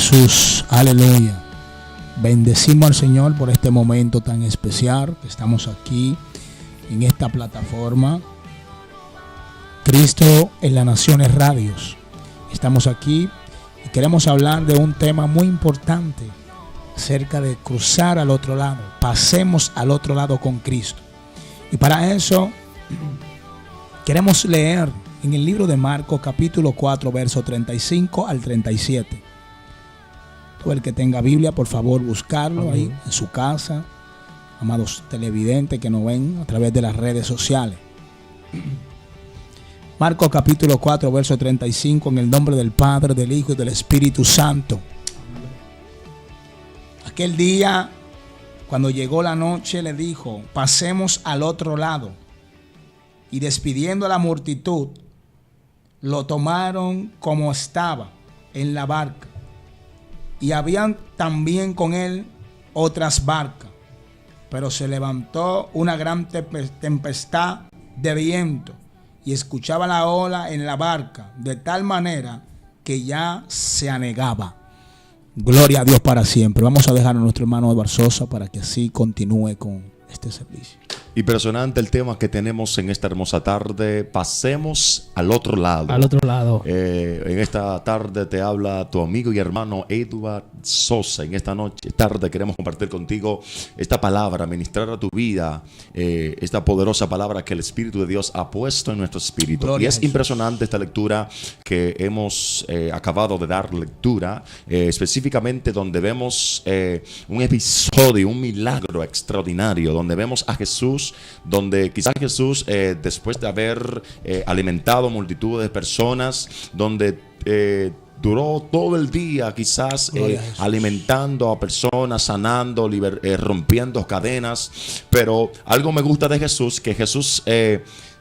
Jesús, aleluya. Bendecimos al Señor por este momento tan especial que estamos aquí en esta plataforma Cristo en las Naciones Radios. Estamos aquí y queremos hablar de un tema muy importante acerca de cruzar al otro lado. Pasemos al otro lado con Cristo. Y para eso queremos leer en el libro de Marcos capítulo 4 verso 35 al 37. Todo el que tenga Biblia, por favor, buscarlo ahí en su casa. Amados televidentes que nos ven a través de las redes sociales. Marcos capítulo 4 verso 35, en el nombre del Padre, del Hijo y del Espíritu Santo. Aquel día, cuando llegó la noche, le dijo: pasemos al otro lado. Y despidiendo a la multitud, lo tomaron como estaba en la barca. Y habían también con él otras barcas. Pero se levantó una gran tempestad de viento y escuchaba la ola en la barca, de tal manera que ya se anegaba. Gloria a Dios para siempre. Vamos a dejar a nuestro hermano Eduardo Sosa para que así continúe con este servicio. Impresionante el tema que tenemos en esta hermosa tarde. Pasemos al otro lado. Al otro lado. En esta tarde te habla tu amigo y hermano Eduardo Sosa. En esta tarde queremos compartir contigo esta palabra, ministrar a tu vida esta poderosa palabra que el Espíritu de Dios ha puesto en nuestro espíritu. Gloria y es impresionante esta lectura que hemos acabado de dar lectura, específicamente donde vemos un episodio, un milagro extraordinario, donde vemos a Jesús, donde quizás Jesús, después de haber alimentado multitudes de personas, donde duró todo el día quizás alimentando a personas, sanando, rompiendo cadenas. Pero algo me gusta de Jesús, que Jesús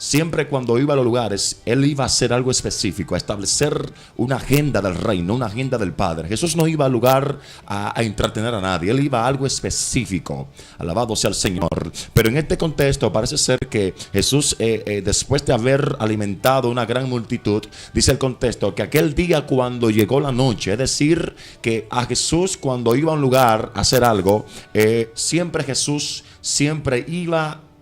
siempre cuando iba a los lugares, Él iba a hacer algo específico, a establecer una agenda del reino, una agenda del Padre. Jesús no iba al lugar a entretener a nadie, Él iba a algo específico. Alabado sea el Señor. Pero en este contexto parece ser que Jesús, después de haber alimentado una gran multitud, dice el contexto que aquel día cuando llegó la noche, es decir, que a Jesús cuando iba a un lugar a hacer algo, siempre Jesús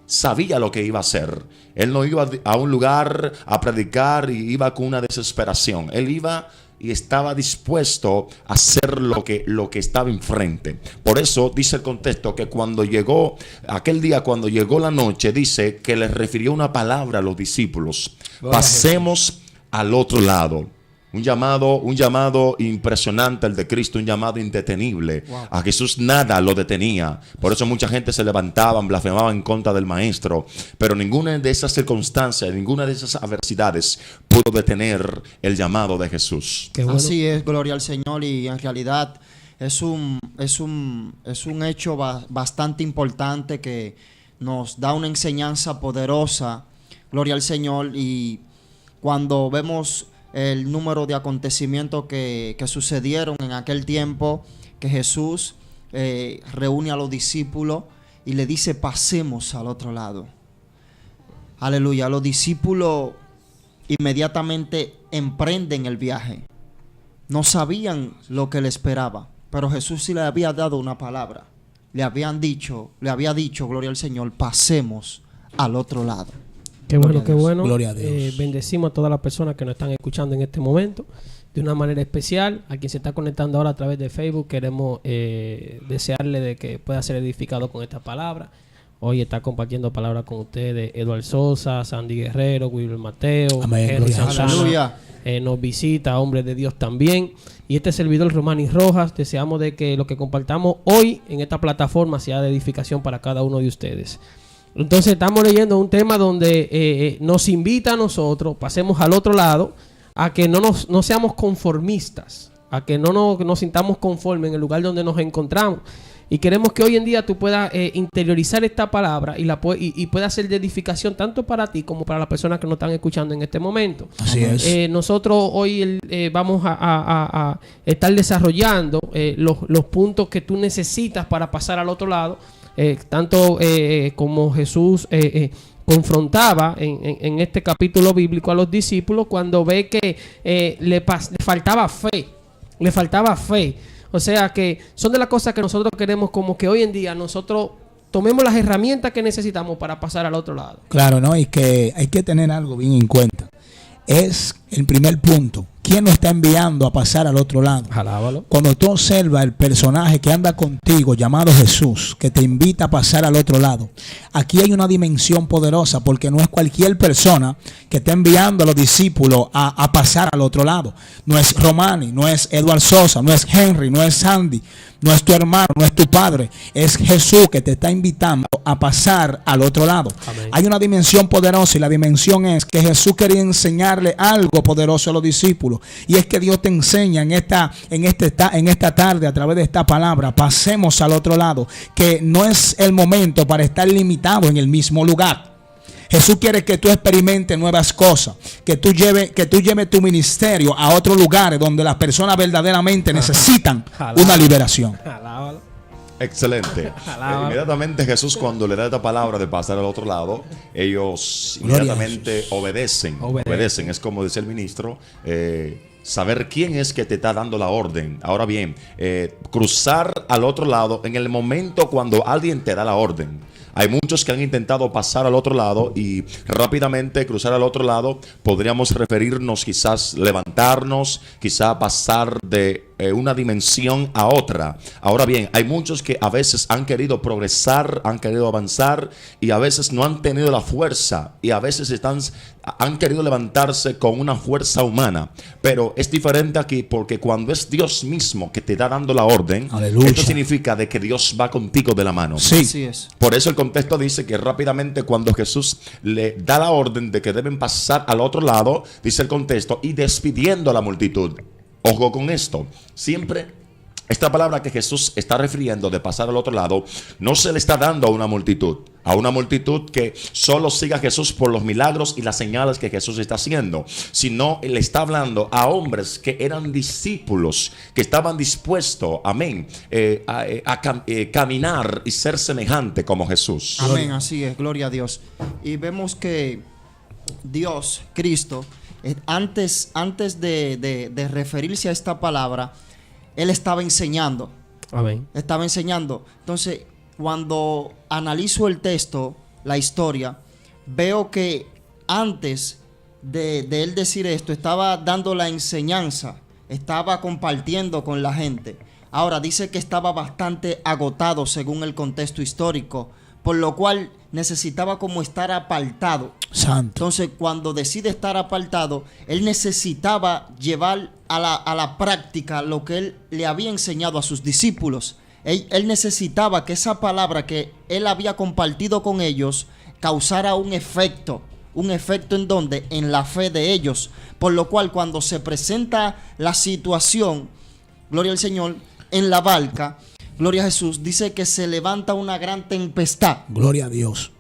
sabía lo que iba a hacer. Él no iba a un lugar a predicar y iba con una desesperación. Él iba y estaba dispuesto a hacer lo que estaba enfrente. Por eso dice el contexto que cuando llegó, aquel día cuando llegó la noche, dice que les refirió una palabra a los discípulos: pasemos al otro lado. Un llamado impresionante el de Cristo, un llamado indetenible. Wow. A Jesús nada lo detenía. Por eso mucha gente se levantaba, blasfemaba en contra del Maestro. Pero ninguna de esas circunstancias, ninguna de esas adversidades pudo detener el llamado de Jesús. Bueno. Así es, gloria al Señor. Y en realidad es un hecho bastante importante que nos da una enseñanza poderosa. Gloria al Señor. Y cuando vemos el número de acontecimientos que sucedieron en aquel tiempo, que Jesús reúne a los discípulos y le dice: pasemos al otro lado. Aleluya. Los discípulos inmediatamente emprenden el viaje. No sabían lo que le esperaba, pero Jesús sí le había dado una palabra. Le había dicho, gloria al Señor, pasemos al otro lado. Qué bueno, qué bueno. Gloria a Dios. Bendecimos a todas las personas que nos están escuchando en este momento de una manera especial. A quien se está conectando ahora a través de Facebook, queremos desearle de que pueda ser edificado con esta palabra. Hoy está compartiendo palabras con ustedes Eduardo Sosa, Sandy Guerrero, Wilber Mateo, Henry Santana. Nos visita, hombre de Dios también. Y este servidor Romani Rojas, deseamos de que lo que compartamos hoy en esta plataforma sea de edificación para cada uno de ustedes. Entonces estamos leyendo un tema donde nos invita a nosotros, pasemos al otro lado, a que no seamos conformistas, a que no nos sintamos conformes en el lugar donde nos encontramos. Y queremos que hoy en día tú puedas interiorizar esta palabra y pueda ser de edificación tanto para ti como para las personas que nos están escuchando en este momento. Así es. Nosotros hoy vamos a estar desarrollando los puntos que tú necesitas para pasar al otro lado. Tanto como Jesús confrontaba en este capítulo bíblico a los discípulos cuando ve que le faltaba fe. le faltaba fe. O sea que son de las cosas que nosotros queremos como que hoy en día nosotros tomemos las herramientas que necesitamos para pasar al otro lado. Claro, ¿no? Y que hay que tener algo bien en cuenta. Es el primer punto. ¿Quién nos está enviando a pasar al otro lado? Alábalo. Cuando tú observas el personaje que anda contigo, llamado Jesús, que te invita a pasar al otro lado, aquí hay una dimensión poderosa, porque no es cualquier persona que está enviando a los discípulos a pasar al otro lado. No es Romani, no es Edward Sosa, no es Henry, no es Sandy, no es tu hermano, no es tu padre. Es Jesús que te está invitando a pasar al otro lado. Amén. Hay una dimensión poderosa, y la dimensión es que Jesús quería enseñarle algo poderoso a los discípulos. Y es que Dios te enseña en esta tarde, a través de esta palabra, pasemos al otro lado, que no es el momento para estar limitado en el mismo lugar. Jesús quiere que tú experimentes nuevas cosas, que tú lleves tu ministerio a otros lugares donde las personas verdaderamente necesitan una liberación. Alábalo. Excelente. Inmediatamente Jesús, cuando le da esta palabra de pasar al otro lado, ellos inmediatamente obedecen. Es como dice el ministro, saber quién es que te está dando la orden. Ahora bien, cruzar al otro lado en el momento cuando alguien te da la orden. Hay muchos que han intentado pasar al otro lado y rápidamente cruzar al otro lado. Podríamos referirnos, quizás levantarnos, quizás pasar de una dimensión a otra. Ahora bien, hay muchos que a veces han querido progresar, han querido avanzar y a veces no han tenido la fuerza y a veces han querido levantarse con una fuerza humana. Pero es diferente aquí, porque cuando es Dios mismo que te está dando la orden, aleluya, esto significa de que Dios va contigo de la mano. Sí. Así es. Por eso el contexto dice que rápidamente cuando Jesús le da la orden de que deben pasar al otro lado, dice el contexto, y despidiendo a la multitud. Ojo con esto, siempre esta palabra que Jesús está refiriendo de pasar al otro lado, no se le está dando a una multitud que solo siga a Jesús por los milagros y las señales que Jesús está haciendo, sino le está hablando a hombres que eran discípulos, que estaban dispuestos, amén, a caminar y ser semejante como Jesús. Amén, así es, gloria a Dios. Y vemos que Dios, Cristo, antes de referirse a esta palabra, Él estaba enseñando. Amén. Estaba enseñando. Entonces, cuando analizo el texto, la historia, veo que antes de Él decir esto, estaba dando la enseñanza, estaba compartiendo con la gente. Ahora, dice que estaba bastante agotado según el contexto histórico, por lo cual necesitaba como estar apartado. Santo. Entonces, cuando decide estar apartado, él necesitaba llevar a la práctica lo que él le había enseñado a sus discípulos. Él necesitaba que esa palabra que él había compartido con ellos causara un efecto. ¿Un efecto en dónde? En la fe de ellos. Por lo cual, cuando se presenta la situación, gloria al Señor, en la barca, gloria a Jesús, dice que se levanta una gran tempestad. Gloria a Dios.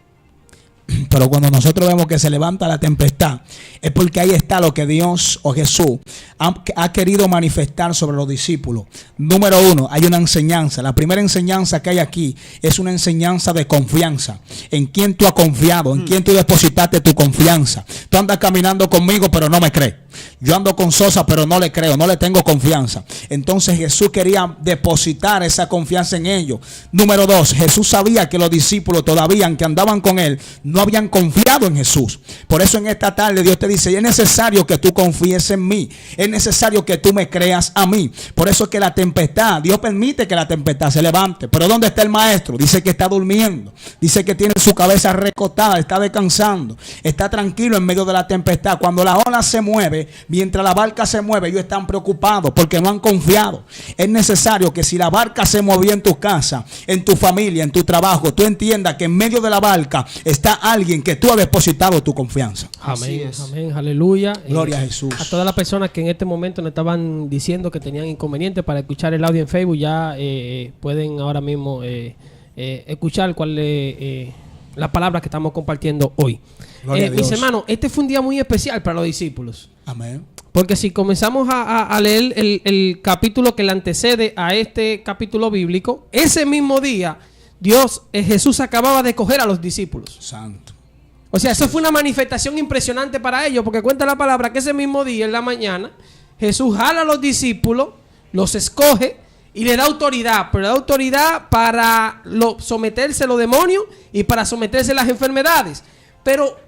Pero cuando nosotros vemos que se levanta la tempestad, es porque ahí está lo que Dios o Jesús ha querido manifestar sobre los discípulos. Número uno, hay una enseñanza. La primera enseñanza que hay aquí es una enseñanza de confianza. ¿En quién tú has confiado? ¿En quién tú depositaste tu confianza? Tú andas caminando conmigo, pero no me crees. Yo ando con Sosa, pero no le creo, no le tengo confianza. Entonces Jesús quería depositar esa confianza en ellos. Número dos, Jesús sabía que los discípulos todavía, que andaban con él, no habían confiado en Jesús. Por eso en esta tarde Dios te dice: es necesario que tú confíes en mí, es necesario que tú me creas a mí. Por eso es que la tempestad, Dios permite que la tempestad se levante. Pero ¿dónde está el maestro? Dice que está durmiendo, dice que tiene su cabeza recostada, está descansando, está tranquilo en medio de la tempestad. Cuando la ola se mueve, mientras la barca se mueve, ellos están preocupados porque no han confiado. Es necesario que si la barca se movió en tu casa, en tu familia, en tu trabajo, tú entiendas que en medio de la barca está alguien que tú has depositado tu confianza. Amén, amén, aleluya. Gloria a Jesús. A todas las personas que en este momento nos estaban diciendo que tenían inconvenientes para escuchar el audio en Facebook, ya pueden ahora mismo escuchar cuál es la palabra que estamos compartiendo hoy. Mis hermanos, este fue un día muy especial para los discípulos. Amén. Porque si comenzamos a leer el capítulo que le antecede a este capítulo bíblico, ese mismo día Jesús acababa de coger a los discípulos. Santo. O sea, eso fue una manifestación impresionante para ellos, porque cuenta la palabra que ese mismo día, en la mañana, Jesús jala a los discípulos, los escoge y le da autoridad, pero le da autoridad para someterse a los demonios y para someterse a las enfermedades. Pero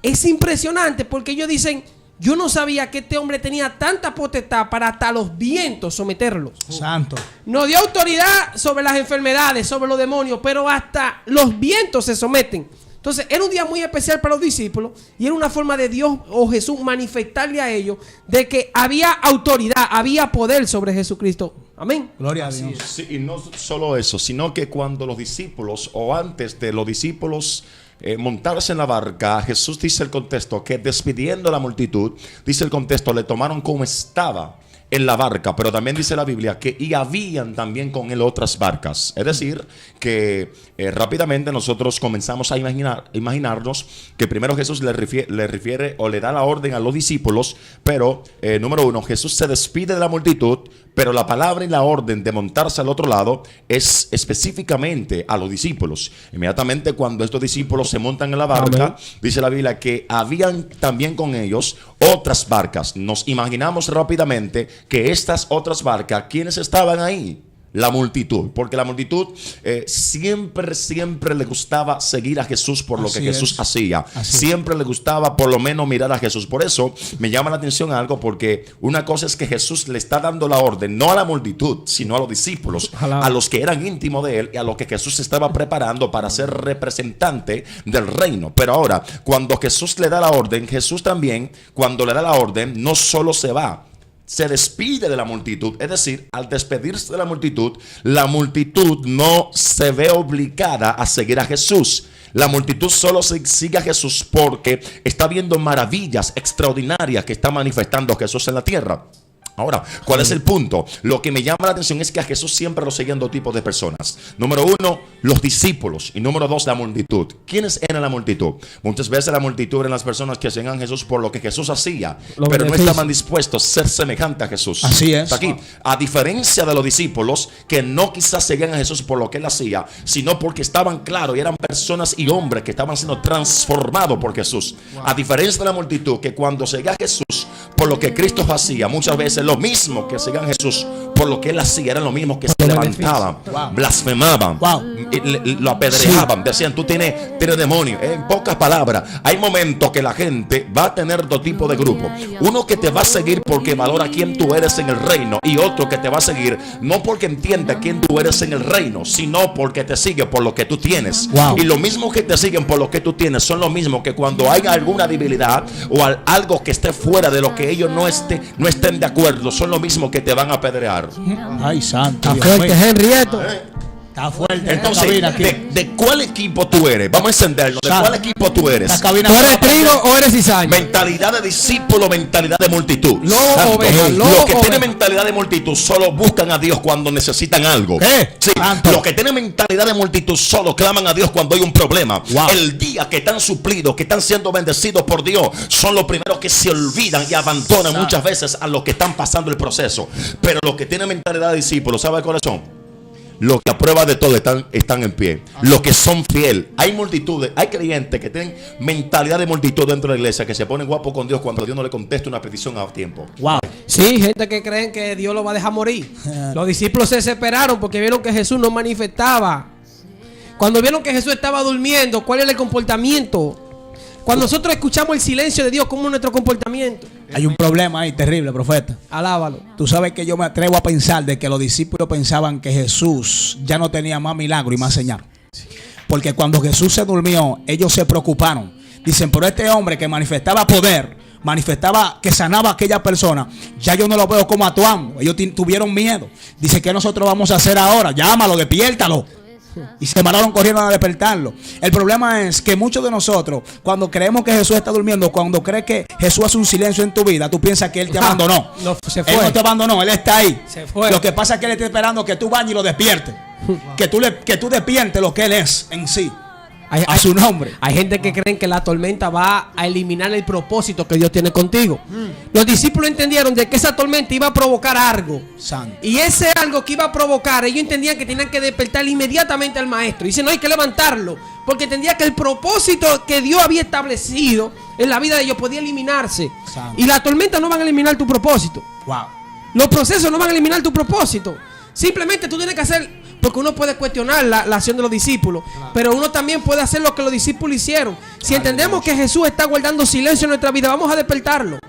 es impresionante porque ellos dicen, yo no sabía que este hombre tenía tanta potestad para hasta los vientos someterlos. Santo. Nos dio autoridad sobre las enfermedades, sobre los demonios, pero hasta los vientos se someten. Entonces era un día muy especial para los discípulos y era una forma de Dios o Jesús manifestarle a ellos de que había autoridad, había poder sobre Jesucristo. Amén. Gloria a Dios. Sí, y no solo eso, sino que cuando los discípulos o antes de los discípulos montarse en la barca, Jesús dice el contexto que despidiendo a la multitud, dice el contexto, le tomaron como estaba en la barca, pero también dice la Biblia que y habían también con él otras barcas. Es decir, que rápidamente nosotros comenzamos a imaginarnos que primero Jesús le refiere o le da la orden a los discípulos, pero número uno, Jesús se despide de la multitud, pero la palabra y la orden de montarse al otro lado es específicamente a los discípulos. Inmediatamente cuando estos discípulos se montan en la barca, amén, dice la Biblia que habían también con ellos otras barcas. Nos imaginamos rápidamente que estas otras barcas, ¿quiénes estaban ahí? La multitud, porque la multitud siempre le gustaba seguir a Jesús por lo que Jesús hacía. Siempre le gustaba por lo menos mirar a Jesús. Por eso me llama la atención algo, porque una cosa es que Jesús le está dando la orden, no a la multitud, sino a los discípulos, a los que eran íntimos de él y a los que Jesús se estaba preparando para ser representante del reino. Pero ahora, cuando Jesús le da la orden, Jesús también, cuando le da la orden, no solo se va, se despide de la multitud. Es decir, al despedirse de la multitud no se ve obligada a seguir a Jesús. La multitud solo sigue a Jesús porque está viendo maravillas extraordinarias que está manifestando Jesús en la tierra. Ahora, ¿cuál es el punto? Lo que me llama la atención es que a Jesús siempre lo seguían dos tipos de personas. Número uno, los discípulos. Y número dos, la multitud. ¿Quiénes eran la multitud? Muchas veces la multitud eran las personas que seguían a Jesús por lo que Jesús hacía, pero no estaban dispuestos a ser semejante a Jesús. Así es. Aquí, a diferencia de los discípulos que no quizás seguían a Jesús por lo que él hacía, sino porque estaban claros y eran personas y hombres que estaban siendo transformados por Jesús. A diferencia de la multitud que cuando seguía a Jesús por lo que Cristo hacía, muchas veces lo mismo que seguían a Jesús por lo que él hacía, eran lo mismo que se levantaban, blasfemaban, lo apedreaban, decían tú tienes demonio. En pocas palabras, hay momentos que la gente va a tener dos tipos de grupos: uno que te va a seguir porque valora quién tú eres en el reino, y otro que te va a seguir no porque entiende quién tú eres en el reino, sino porque te sigue por lo que tú tienes. Y lo mismo que te siguen por lo que tú tienes son lo mismo que cuando haya alguna debilidad o algo que esté fuera de lo que ellos no estén de acuerdo, son lo mismo que te van a apedrear. Ay, santo. Está fuerte, Henrieto. Está fuerte. Entonces, ¿de cuál equipo tú eres? Vamos a encenderlo. ¿De cuál equipo tú eres? ¿Tú eres trigo o eres cizaña? Mentalidad de discípulo, mentalidad de multitud. Los que tienen mentalidad de multitud solo buscan a Dios cuando necesitan algo. Sí. Los que tienen mentalidad de multitud solo claman a Dios cuando hay un problema. El día que están suplidos, que están siendo bendecidos por Dios, son los primeros que se olvidan y abandonan muchas veces a los que están pasando el proceso. Pero los que tienen mentalidad de discípulos, ¿sabe cuáles son? Los que a prueba de todo están en pie. Los que son fieles. Hay multitudes, hay creyentes que tienen mentalidad de multitud dentro de la iglesia, que se ponen guapos con Dios cuando Dios no le contesta una petición a tiempo. Sí, gente que creen que Dios lo va a dejar morir. Los discípulos se desesperaron porque vieron que Jesús no manifestaba. Cuando vieron que Jesús estaba durmiendo, ¿cuál era el comportamiento? Cuando nosotros escuchamos el silencio de Dios, ¿cómo es nuestro comportamiento? Hay un problema ahí terrible, profeta. Alábalo. Tú sabes que yo me atrevo a pensar de que los discípulos pensaban que Jesús ya no tenía más milagro y más señal. Porque cuando Jesús se durmió, ellos se preocuparon. Dicen, pero este hombre que manifestaba poder, manifestaba que sanaba a aquella persona, ya yo no lo veo como actuando. Ellos tuvieron miedo. Dice, ¿qué nosotros vamos a hacer ahora? Llámalo, despiértalo. Y se pararon corriendo a despertarlo. El problema es que muchos de nosotros, cuando creemos que Jesús está durmiendo, cuando crees que Jesús hace un silencio en tu vida, tú piensas que Él te abandonó. Se fue. Él no te abandonó, Él está ahí. Se fue. Lo que pasa es que Él está esperando que tú vayas y lo despiertes. Que tú despiertes lo que Él es en sí. A su nombre. Hay gente que creen que la tormenta va a eliminar el propósito que Dios tiene contigo. Los discípulos entendieron de que esa tormenta iba a provocar algo. Santo. Y ese algo que iba a provocar, ellos entendían que tenían que despertar inmediatamente al maestro. Dicen, no hay que levantarlo, porque entendía que el propósito que Dios había establecido en la vida de ellos podía eliminarse. Santo. Y la tormenta no van a eliminar tu propósito. Wow. Los procesos no van a eliminar tu propósito. Simplemente tú tienes que hacer, porque uno puede cuestionar la acción de los discípulos, pero uno también puede hacer lo que los discípulos hicieron. Si entendemos que Jesús está guardando silencio en nuestra vida, vamos a despertarlo.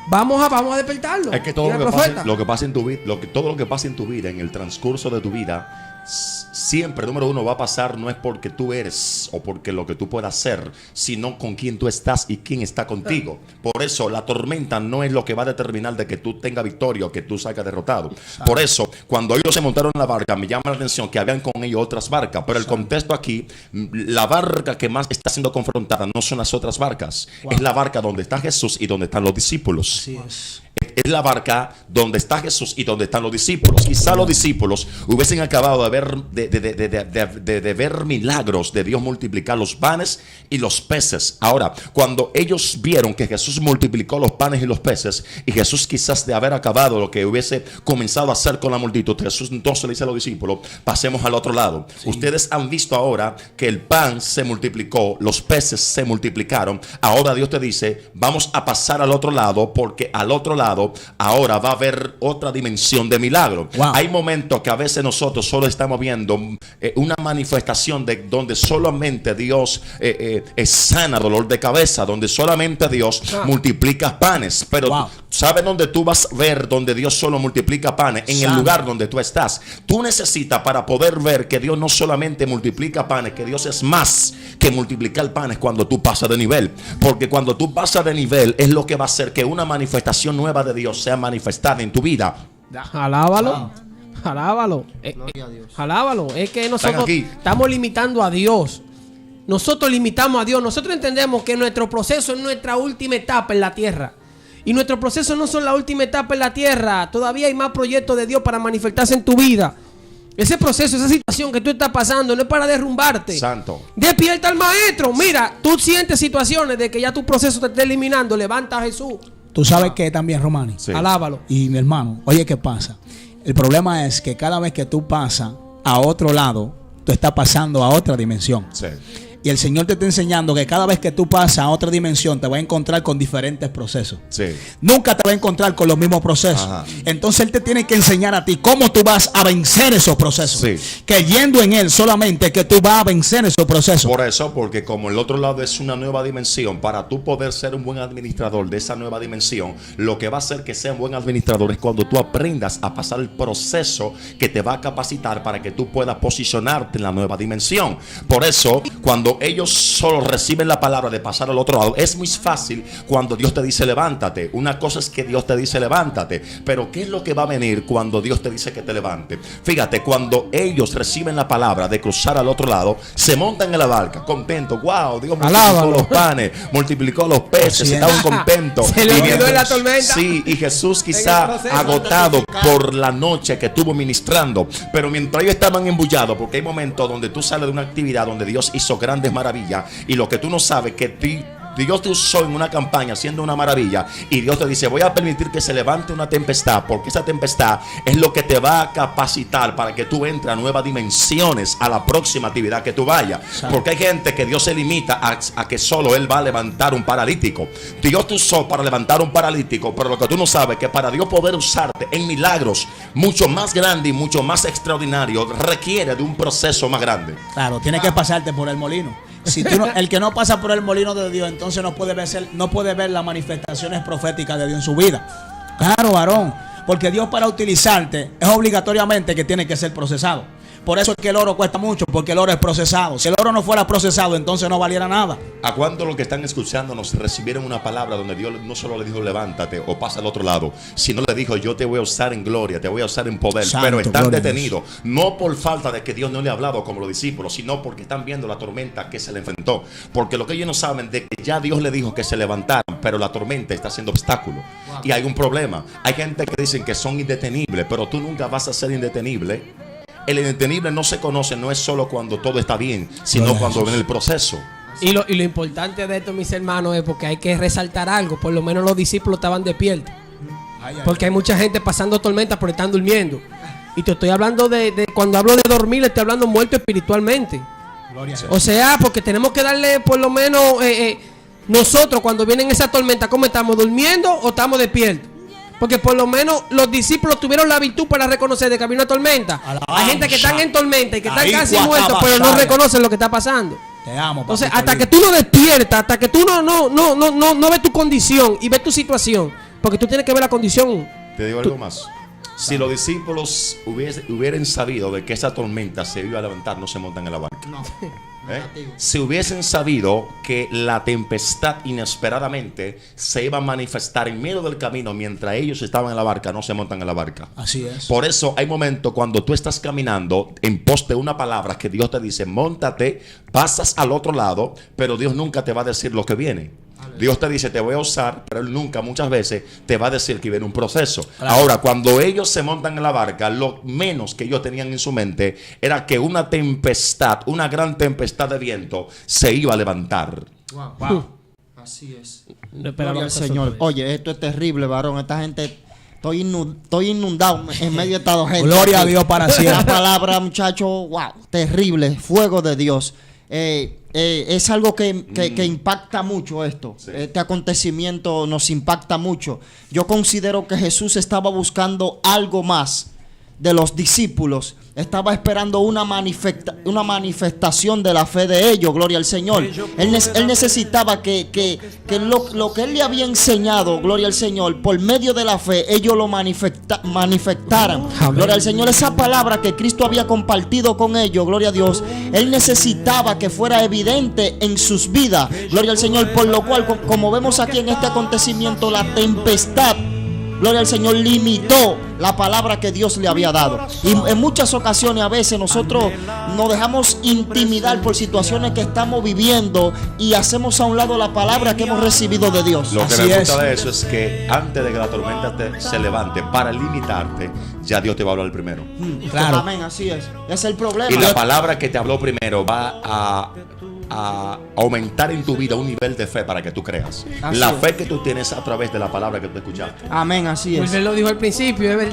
Vamos a despertarlo. Es que todo lo que pasa en tu vida, todo lo que pasa en tu vida, en el transcurso de tu vida, siempre, número uno, va a pasar no es porque tú eres o porque lo que tú puedas hacer, sino con quién tú estás y quién está contigo. Por eso la tormenta no es lo que va a determinar de que tú tengas victoria o que tú salgas derrotado. Por eso, cuando ellos se montaron en la barca, me llama la atención que habían con ellos otras barcas. Pero el contexto aquí, la barca que más está siendo confrontada no son las otras barcas. Es la barca donde está Jesús y donde están los discípulos. Así es. Es la barca donde está Jesús y donde están los discípulos. Quizá los discípulos hubiesen acabado de ver milagros de Dios multiplicar los panes y los peces. Ahora, cuando ellos vieron que Jesús multiplicó los panes y los peces, y Jesús quizás de haber acabado lo que hubiese comenzado a hacer con la multitud, Jesús entonces le dice a los discípulos: pasemos al otro lado. Sí. Ustedes han visto ahora que el pan se multiplicó, los peces se multiplicaron. Ahora Dios te dice: vamos a pasar al otro lado, porque al otro lado ahora va a haber otra dimensión de milagro. Wow. Hay momentos que a veces nosotros solo estamos viendo una manifestación de donde solamente Dios sana dolor de cabeza, donde solamente Dios multiplica panes. Pero ¿sabes dónde tú vas a ver donde Dios solo multiplica panes? En el lugar donde tú estás. Tú necesitas, para poder ver que Dios no solamente multiplica panes, que Dios es más que multiplicar panes, cuando tú pasas de nivel. Porque cuando tú pasas de nivel es lo que va a hacer que una manifestación nueva de Dios sea manifestada en tu vida. Alábalo. Alábalo. Alábalo. Es que nosotros estamos limitando a Dios. Nosotros limitamos a Dios. Nosotros entendemos que nuestro proceso es nuestra última etapa en la tierra. Y nuestro proceso no son la última etapa en la tierra. Todavía hay más proyectos de Dios para manifestarse en tu vida. Ese proceso, esa situación que tú estás pasando no es para derrumbarte. Santo. Despierta al maestro. Mira, tú sientes situaciones de que ya tu proceso te está eliminando. Levanta a Jesús. Tú sabes que también, Romani. Sí. Alábalo. Y mi hermano, oye, ¿qué pasa? El problema es que cada vez que tú pasas a otro lado, tú estás pasando a otra dimensión. Sí. Y el Señor te está enseñando que cada vez que tú pasas a otra dimensión, te va a encontrar con diferentes procesos. Sí. Nunca te va a encontrar con los mismos procesos. Ajá. Entonces Él te tiene que enseñar a ti cómo tú vas a vencer esos procesos. Sí. Que yendo en Él solamente que tú vas a vencer esos procesos. Por eso, porque como el otro lado es una nueva dimensión, para tú poder ser un buen administrador de esa nueva dimensión, lo que va a hacer que sea un buen administrador es cuando tú aprendas a pasar el proceso que te va a capacitar para que tú puedas posicionarte en la nueva dimensión. Por eso, cuando ellos solo reciben la palabra de pasar al otro lado, es muy fácil cuando Dios te dice levántate. Una cosa es que Dios te dice levántate, pero ¿qué es lo que va a venir cuando Dios te dice que te levante? Fíjate, cuando ellos reciben la palabra de cruzar al otro lado, se montan en la barca contentos. Wow, Dios multiplicó los panes, multiplicó los peces, estaban contentos. Se le olvidó en la tormenta. Sí, y Jesús quizá agotado por la noche que estuvo ministrando, pero mientras ellos estaban embullados, porque hay momentos donde tú sales de una actividad donde Dios hizo grandes maravillas, y lo que tú no sabes que Dios te usó en una campaña haciendo una maravilla, y Dios te dice: voy a permitir que se levante una tempestad, porque esa tempestad es lo que te va a capacitar para que tú entres a nuevas dimensiones a la próxima actividad que tú vayas. Porque hay gente que Dios se limita a que solo Él va a levantar un paralítico. Dios te usó para levantar un paralítico, pero lo que tú no sabes es que para Dios poder usarte en milagros mucho más grandes y mucho más extraordinarios, requiere de un proceso más grande. Claro, tiene que pasarte por el molino. Si tú no, el que no pasa por el molino de Dios, entonces no puede ver las manifestaciones proféticas de Dios en su vida. Claro, varón, porque Dios, para utilizarte, es obligatoriamente que tiene que ser procesado. Por eso es que el oro cuesta mucho, porque el oro es procesado. Si el oro no fuera procesado, entonces no valiera nada. ¿A cuántos los que están escuchándonos recibieron una palabra donde Dios no solo le dijo levántate o pasa al otro lado, sino le dijo: yo te voy a usar en gloria, te voy a usar en poder? Santo, pero están detenidos, no por falta de que Dios no le ha hablado como los discípulos, sino porque están viendo la tormenta que se le enfrentó. Porque lo que ellos no saben de que ya Dios le dijo que se levantaran, pero la tormenta está haciendo obstáculo. Wow. Y hay un problema. Hay gente que dicen que son indetenibles, pero tú nunca vas a ser indetenible. El indetenible no se conoce, no es solo cuando todo está bien, sino cuando viene el proceso. Y lo importante de esto, mis hermanos, es porque hay que resaltar algo. Por lo menos los discípulos estaban despiertos. Porque hay mucha gente pasando tormentas pero están durmiendo. Y te estoy hablando de cuando hablo de dormir, estoy hablando muerto espiritualmente. O sea, porque tenemos que darle por lo menos nosotros cuando vienen esas tormentas, ¿cómo estamos? ¿Durmiendo o estamos despiertos? Porque por lo menos los discípulos tuvieron la virtud para reconocer de que había una tormenta. Hay gente que están en tormenta y que están casi muertos, pero no reconocen lo que está pasando. Te amo, entonces, hasta que tú no despiertas, hasta que tú no ves tu condición y ves tu situación, porque tú tienes que ver la condición. Te digo algo más. Si los discípulos hubieran sabido de que esa tormenta se iba a levantar, no se montan en la barca. No. Si hubiesen sabido que la tempestad inesperadamente se iba a manifestar en medio del camino mientras ellos estaban en la barca, no se montan en la barca. Así es. Por eso hay momentos cuando tú estás caminando en pos de una palabra que Dios te dice, móntate, pasas al otro lado, pero Dios nunca te va a decir lo que viene. Dios te dice, te voy a usar, pero Él nunca, muchas veces, te va a decir que viene un proceso. Claro. Ahora, cuando ellos se montan en la barca, lo menos que ellos tenían en su mente era que una tempestad, una gran tempestad de viento, se iba a levantar. Wow. Así es. Gloria al Señor. Oye, esto es terrible, varón. Esta gente... Estoy inundado en medio de esta gente. Gloria a Dios para siempre. La palabra, muchacho, wow, terrible. Fuego de Dios. Es algo que impacta mucho esto. Sí. Este acontecimiento nos impacta mucho. Yo considero que Jesús estaba buscando algo más de los discípulos. Estaba esperando una manifestación de la fe de ellos. Gloria al Señor. Él necesitaba que lo que Él le había enseñado, gloria al Señor, por medio de la fe, ellos lo manifestaran. Amén. Gloria al Señor. Esa palabra que Cristo había compartido con ellos, gloria a Dios, Él necesitaba que fuera evidente en sus vidas. Gloria al Señor. Por lo cual, como vemos aquí en este acontecimiento, la tempestad, gloria al Señor, limitó la palabra que Dios le había dado. Y en muchas ocasiones, a veces nosotros nos dejamos intimidar por situaciones que estamos viviendo y hacemos a un lado la palabra que hemos recibido de Dios. Lo que me gusta de eso es que antes de que la tormenta se levante, para limitarte, ya Dios te va a hablar primero. Claro. Amén, así es. Ese es el problema. Y la palabra que te habló primero va a aumentar en tu vida un nivel de fe para que tú creas. Así la fe que tú tienes a través de la palabra que tú escuchaste. Amén, así es. Pues él lo dijo al principio, es verdad.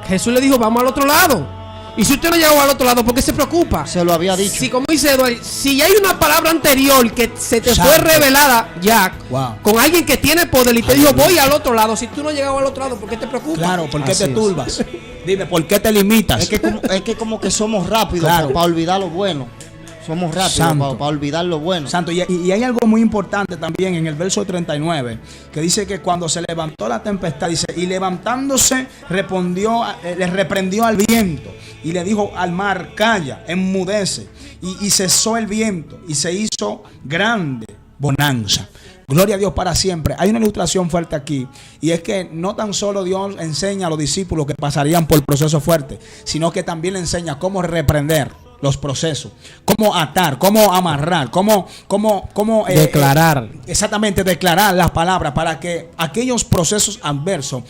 Jesús le dijo, vamos al otro lado. Y si usted no llegó al otro lado, ¿por qué se preocupa? Se lo había dicho. Si, como dice Eduardo, si hay una palabra anterior que se te fue revelada ya, con alguien que tiene poder y te dijo, voy al otro lado. Si tú no llegado al otro lado, ¿por qué te preocupas? Claro, ¿por qué te turbas? Dime, ¿por qué te limitas? Es que como que somos rápidos, claro, para olvidar lo bueno. Somos rápidos para olvidar lo bueno. Santo, y hay algo muy importante también en el verso 39, que dice que cuando se levantó la tempestad, dice, y levantándose le reprendió al viento y le dijo al mar, calla, enmudece. Y cesó el viento y se hizo grande bonanza. Gloria a Dios para siempre. Hay una ilustración fuerte aquí, y es que no tan solo Dios enseña a los discípulos que pasarían por procesos fuertes, sino que también le enseña cómo reprender los procesos, cómo atar, cómo amarrar, cómo declarar. Exactamente, declarar las palabras para que aquellos procesos adversos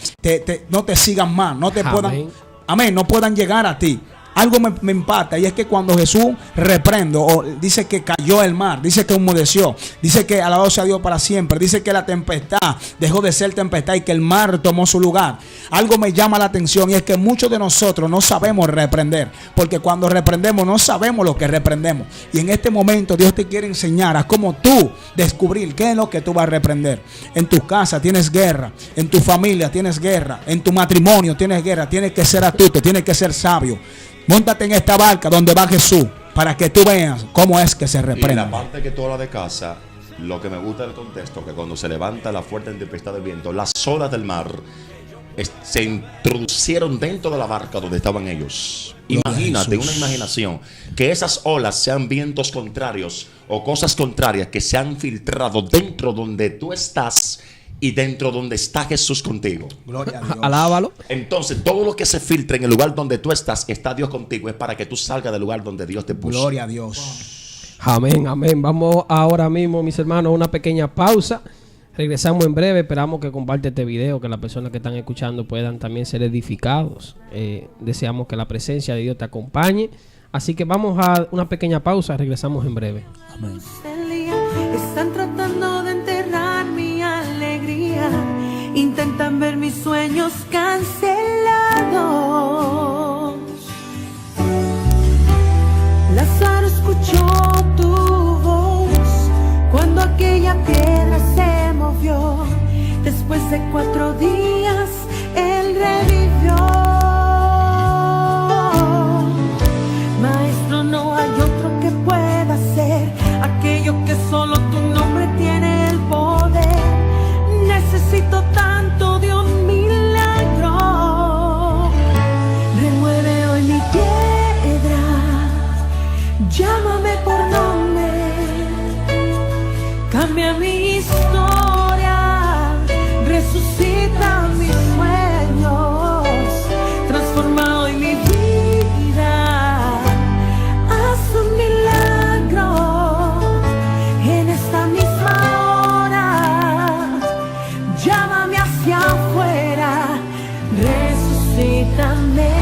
no te sigan más, no te puedan, amén, no puedan llegar a ti. Algo me impacta, y es que cuando Jesús reprende, o dice que cayó el mar, dice que enmudeció, dice que alabado sea Dios para siempre, dice que la tempestad dejó de ser tempestad y que el mar tomó su lugar. Algo me llama la atención, y es que muchos de nosotros no sabemos reprender, porque cuando reprendemos no sabemos lo que reprendemos. Y en este momento Dios te quiere enseñar a cómo tú descubrir qué es lo que tú vas a reprender. En tu casa tienes guerra, en tu familia tienes guerra, en tu matrimonio tienes guerra. Tienes que ser astuto, tienes que ser sabio. Móntate en esta barca donde va Jesús, para que tú veas cómo es que se reprende. Y la parte que tú hablas de casa, lo que me gusta del contexto, que cuando se levanta la fuerte tempestad del viento, las olas del mar se introducieron dentro de la barca donde estaban ellos. Imagínate, una imaginación, que esas olas sean vientos contrarios o cosas contrarias que se han filtrado dentro donde tú estás y dentro donde está Jesús contigo. Gloria a Dios. Alábalo. Entonces todo lo que se filtra en el lugar donde tú estás, está Dios contigo, es para que tú salgas del lugar donde Dios te puso. Gloria a Dios. Amén, amén. Vamos ahora mismo, mis hermanos, a una pequeña pausa. Regresamos en breve. Esperamos que comparte este video, que las personas que están escuchando puedan también ser edificados. Deseamos que la presencia de Dios te acompañe. Así que vamos a una pequeña pausa. Regresamos en breve. Amén. Están tratando de enterrar mi alegría, intentan ver mis sueños cancelados. Lázaro escuchó tu voz cuando aquella piedra se movió. Después de 4 días Llámame por nombre, cambia mi historia, resucita mis sueños, transforma hoy mi vida, haz un milagro en esta misma hora, llámame hacia afuera, resucítame.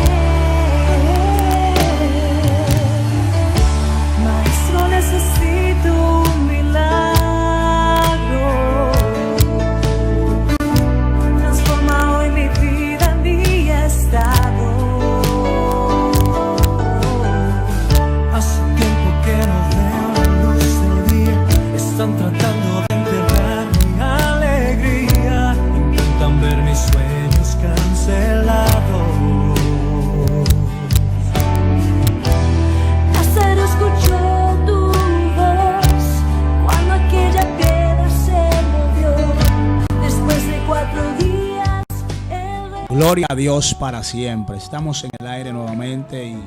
Necesito un milagro, transforma hoy mi vida, mi estado. Hace tiempo que no veo la luz del día, están tratando de enterrar mi alegría, intentan ver mis sueños cancelados. Lázaro escuchó tu voz cuando aquella piedra se movió. Después de 4 días, el rey... Gloria a Dios para siempre. Estamos en el aire nuevamente y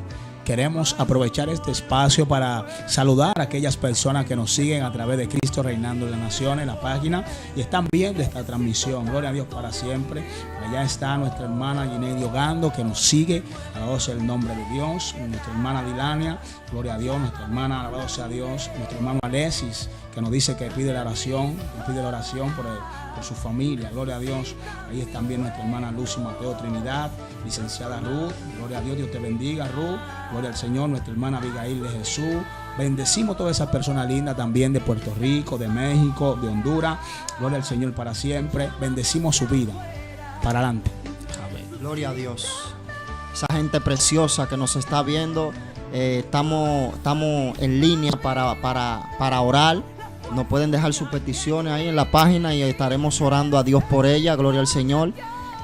queremos aprovechar este espacio para saludar a aquellas personas que nos siguen a través de Cristo Reinando en las Naciones, la página, y están viendo esta transmisión. Gloria a Dios para siempre. Allá está nuestra hermana Gineidi Ogando, que nos sigue. Alabado sea el nombre de Dios. Nuestra hermana Dilania, gloria a Dios. Nuestra hermana, alabado sea Dios. Nuestro hermano Alexis, que nos dice que pide la oración, por su familia, gloria a Dios. Ahí está también nuestra hermana Lucy Mateo Trinidad, licenciada Ruth, gloria a Dios, Dios te bendiga Ruth, gloria al Señor. Nuestra hermana Abigail de Jesús, bendecimos todas esas personas lindas también de Puerto Rico, de México, de Honduras, gloria al Señor para siempre, bendecimos su vida, para adelante. Gloria a Dios. Esa gente preciosa que nos está viendo, estamos en línea para orar. Nos pueden dejar sus peticiones ahí en la página y estaremos orando a Dios por ella. Gloria al Señor.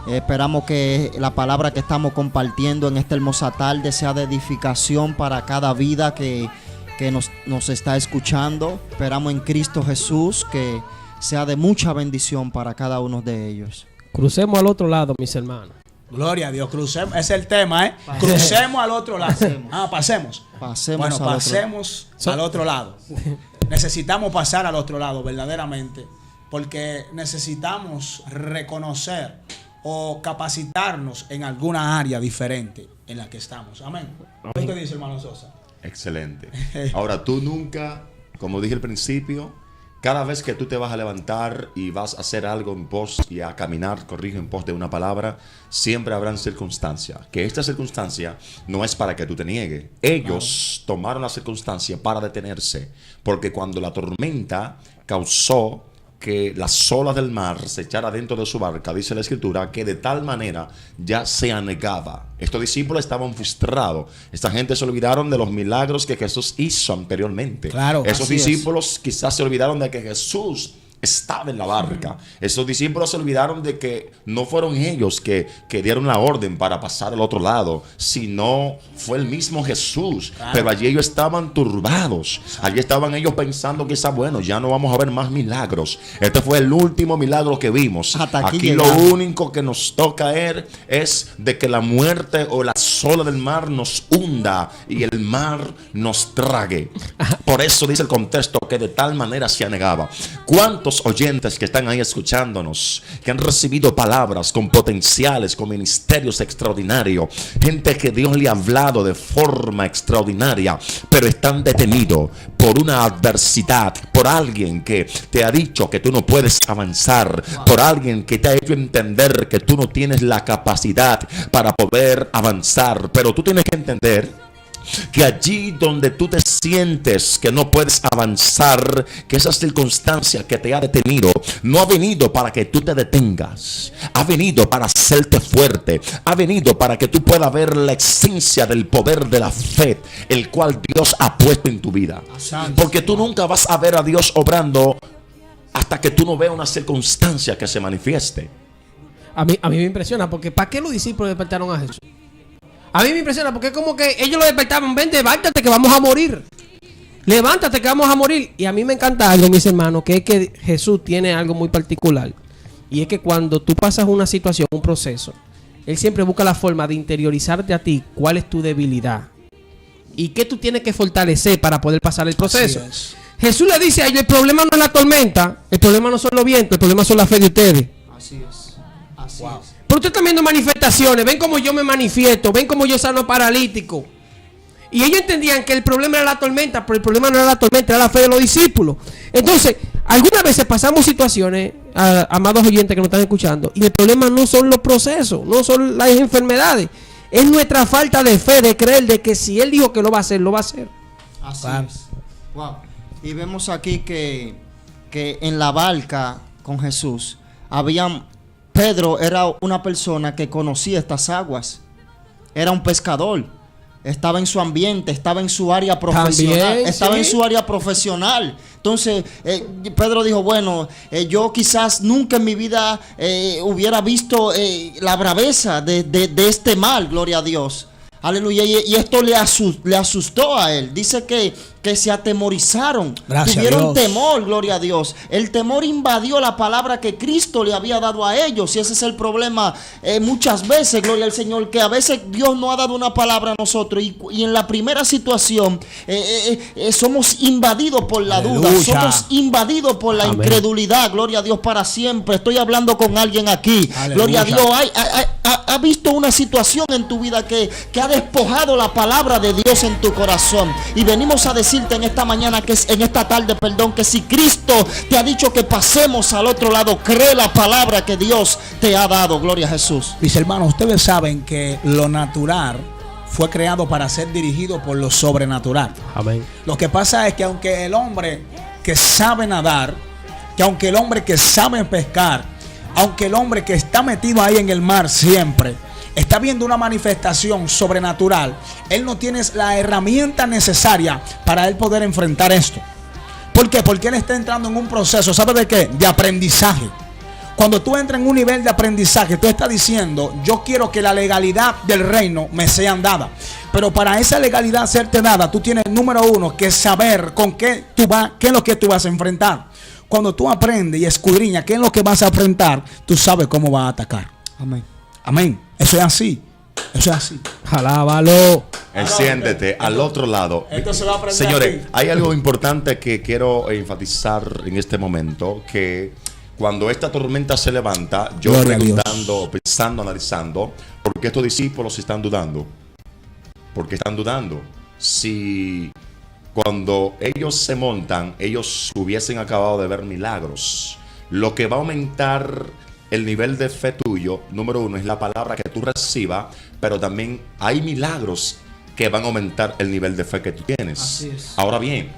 Esperamos que la palabra que estamos compartiendo en esta hermosa tarde sea de edificación para cada vida que nos está escuchando. Esperamos en Cristo Jesús que sea de mucha bendición para cada uno de ellos. Crucemos al otro lado, mis hermanos. Gloria a Dios, crucemos, ese es el tema, ¿eh? Crucemos al otro lado. Pasemos. Pasemos Al otro lado. Necesitamos pasar al otro lado, verdaderamente, porque necesitamos reconocer o capacitarnos en alguna área diferente en la que estamos. Amén. ¿Qué dice, hermano Sosa? Excelente. Ahora, tú nunca, como dije al principio, cada vez que tú te vas a levantar y vas a hacer algo en pos y a caminar, corrijo, en pos de una palabra, siempre habrán circunstancias. Que esta circunstancia no es para que tú te niegues. Ellos tomaron la circunstancia para detenerse, porque cuando la tormenta causó que las olas del mar se echara dentro de su barca, dice la escritura, que de tal manera ya se anegaba. Estos discípulos estaban frustrados. Esta gente se olvidaron de los milagros que Jesús hizo anteriormente. Claro, esos discípulos quizás se olvidaron de que Jesús estaba en la barca. Esos discípulos se olvidaron de que no fueron ellos que dieron la orden para pasar al otro lado, sino fue el mismo Jesús. Claro. Pero allí ellos estaban turbados. Allí estaban ellos pensando que bueno, ya no vamos a ver más milagros. Este fue el último milagro que vimos. Aquí lo único que nos toca ver es de que la muerte o la ola del mar nos hunda y el mar nos trague. Por eso dice el contexto que de tal manera se anegaba. ¿Cuántos oyentes que están ahí escuchándonos, que han recibido palabras con potenciales, con ministerios extraordinarios, gente que Dios le ha hablado de forma extraordinaria, pero están detenidos por una adversidad, por alguien que te ha dicho que tú no puedes avanzar, por alguien que te ha hecho entender que tú no tienes la capacidad para poder avanzar? Pero tú tienes que entender que allí donde tú te sientes que no puedes avanzar, que esa circunstancia que te ha detenido no ha venido para que tú te detengas, ha venido para hacerte fuerte, ha venido para que tú puedas ver la esencia del poder de la fe, el cual Dios ha puesto en tu vida. Porque tú nunca vas a ver a Dios obrando hasta que tú no veas una circunstancia que se manifieste. A mí me impresiona, porque ¿para qué los discípulos despertaron a Jesús? A mí me impresiona porque es como que ellos lo despertaban. Ven, levántate que vamos a morir. Levántate que vamos a morir. Y a mí me encanta algo, mis hermanos, que es que Jesús tiene algo muy particular. Y es que cuando tú pasas una situación, un proceso, Él siempre busca la forma de interiorizarte a ti cuál es tu debilidad. y qué tú tienes que fortalecer para poder pasar el proceso. Así es. Jesús le dice a ellos, el problema no es la tormenta, el problema no son los vientos, el problema son la fe de ustedes. Así es. Así Wow. es. Pero ustedes están viendo manifestaciones, ven cómo yo me manifiesto, ven cómo yo sano paralítico. Y ellos entendían que el problema era la tormenta, pero el problema no era la tormenta, era la fe de los discípulos. Entonces, algunas veces pasamos situaciones, amados oyentes que nos están escuchando, y el problema no son los procesos, no son las enfermedades. Es nuestra falta de fe, de creer de que si Él dijo que lo va a hacer, lo va a hacer. Así Wow. es. Wow. Y vemos aquí que en la barca con Jesús Pedro era una persona que conocía estas aguas. Era un pescador. Estaba en su ambiente, estaba en su área profesional. También, estaba sí. en su área profesional. Entonces, Pedro dijo, bueno, yo quizás nunca en mi vida hubiera visto la braveza de este mal, gloria a Dios. Aleluya. Y esto le asustó a él. Dice que se atemorizaron. Gracias a Tuvieron Dios. temor, gloria a Dios. El temor invadió la palabra que Cristo le había dado a ellos. Y ese es el problema muchas veces, gloria al Señor, que a veces Dios no ha dado una palabra a nosotros. Y en la primera situación somos invadidos por la duda. Aleluya. Somos invadidos por la Amén. incredulidad. Gloria a Dios para siempre. Estoy hablando con alguien aquí. Aleluya. Gloria a Dios. ¿Ha visto una situación en tu vida que ha despojado la palabra de Dios en tu corazón? Y venimos a decirte en esta mañana, en esta tarde, que si Cristo te ha dicho que pasemos al otro lado, cree la palabra que Dios te ha dado. Gloria a Jesús. Mis hermanos, ustedes saben que lo natural fue creado para ser dirigido por lo sobrenatural. Amén. Lo que pasa es que aunque el hombre que sabe nadar, que aunque el hombre que sabe pescar, aunque el hombre que está metido ahí en el mar siempre está viendo una manifestación sobrenatural, él no tiene la herramienta necesaria para él poder enfrentar esto. ¿Por qué? Porque él está entrando en un proceso, ¿sabe de qué? De aprendizaje. Cuando tú entras en un nivel de aprendizaje, tú estás diciendo, yo quiero que la legalidad del reino me sean dada. Pero para esa legalidad serte dada, tú tienes, número uno, que saber con qué tú vas, qué es lo que tú vas a enfrentar. Cuando tú aprendes y escudriñas qué es lo que vas a enfrentar, tú sabes cómo vas a atacar. Amén. Amén. Eso es así. Eso es así. Alábalo. Enciéndete al otro lado. Esto se va a aprender Señores, aquí. hay algo importante que quiero enfatizar en este momento, que cuando esta tormenta se levanta, yo Gloria a Dios. preguntando, pensando, analizando, ¿por qué estos discípulos están dudando? ¿Por qué están dudando? Si cuando ellos se montan, ellos hubiesen acabado de ver milagros. Lo que va a aumentar el nivel de fe tuyo, número uno, es la palabra que tú recibas, pero también hay milagros que van a aumentar el nivel de fe que tú tienes. Así es. Ahora bien,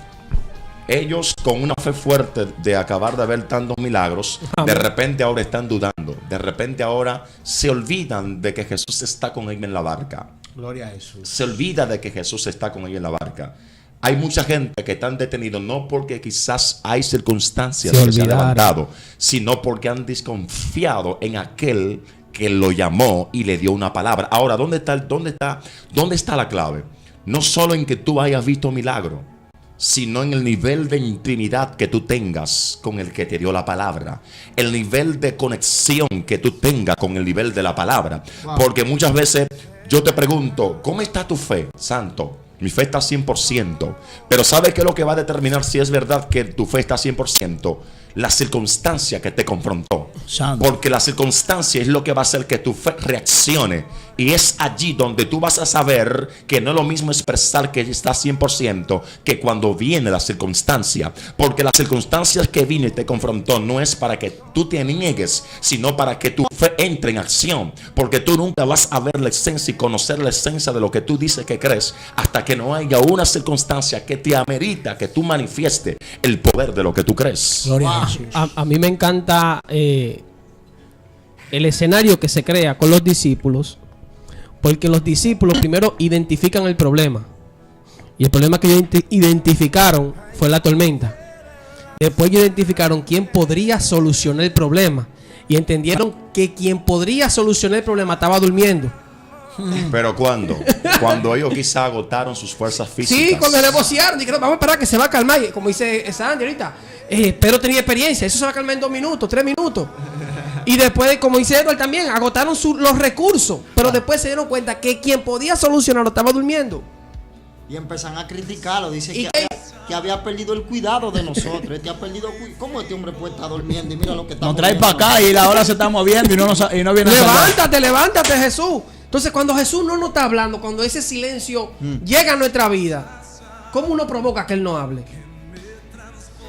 ellos con una fe fuerte de acabar de ver tantos milagros, Amén. de repente ahora están dudando, de repente ahora se olvidan de que Jesús está con ellos en la barca. Gloria a Jesús. Se olvida de que Jesús está con ellos en la barca. Hay mucha gente que están detenidos no porque quizás hay circunstancias Se que se han olvidaron. levantado, sino porque han desconfiado en aquel que lo llamó y le dio una palabra. Ahora, ¿dónde está la clave? No solo en que tú hayas visto milagro, sino en el nivel de intimidad que tú tengas con el que te dio la palabra, el nivel de conexión que tú tengas con el nivel de la palabra. Wow. Porque muchas veces yo te pregunto, ¿cómo está tu fe, santo? Mi fe está 100%. Pero ¿sabes qué es lo que va a determinar si es verdad que tu fe está 100%? La circunstancia que te confrontó. Santo. Porque la circunstancia es lo que va a hacer que tu fe reaccione. Y es allí donde tú vas a saber que no es lo mismo expresar que está 100% que cuando viene la circunstancia. Porque la circunstancia que vino y te confrontó no es para que tú te niegues, sino para que tu fe entre en acción. Porque tú nunca vas a ver la esencia y conocer la esencia de lo que tú dices que crees hasta que no haya una circunstancia que te amerita que tú manifieste el poder de lo que tú crees. Gloria Wow. a Jesús. A mí me encanta el escenario que se crea con los discípulos, porque los discípulos primero identifican el problema, y el problema que ellos identificaron fue la tormenta. Después ellos identificaron quién podría solucionar el problema, y entendieron que quien podría solucionar el problema estaba durmiendo. Pero ¿cuándo? Cuando ellos quizá agotaron sus fuerzas físicas. Sí, cuando negociaron, dijeron, vamos a esperar que se va a calmar. Y como dice Sandy ahorita, pero tenía experiencia, eso se va a calmar en 2 minutos, 3 minutos. Y después, como dice Edward también, agotaron los recursos. Pero después se dieron cuenta que quien podía solucionarlo estaba durmiendo. Y empiezan a criticarlo. Dice ¿Y que había perdido el cuidado de nosotros. Este ha perdido ¿Cómo este hombre puede estar durmiendo? Y mira lo que está Nos trae para acá y la hora se está moviendo y no viene a salvar. Levántate, Jesús. Entonces, cuando Jesús no nos está hablando, cuando ese silencio llega a nuestra vida, ¿cómo uno provoca que Él no hable?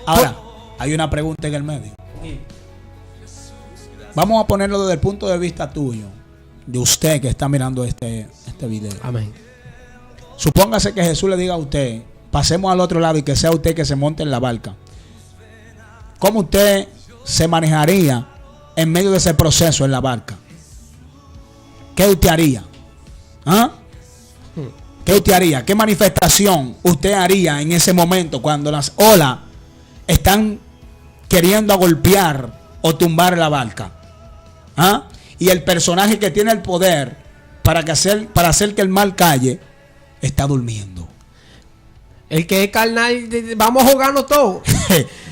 Ahora, hay una pregunta en el medio. Vamos a ponerlo desde el punto de vista tuyo, de usted que está mirando este video. Amén. Supóngase que Jesús le diga a usted, pasemos al otro lado y que sea usted que se monte en la barca. ¿Cómo usted se manejaría en medio de ese proceso en la barca? ¿Qué usted haría? ¿Ah? ¿Qué usted haría? ¿Qué manifestación usted haría en ese momento cuando las olas están queriendo golpear o tumbar la barca? ¿Ah? Y el personaje que tiene el poder para hacer que el mar calle está durmiendo. El que es carnal, vamos a jugarnos todos.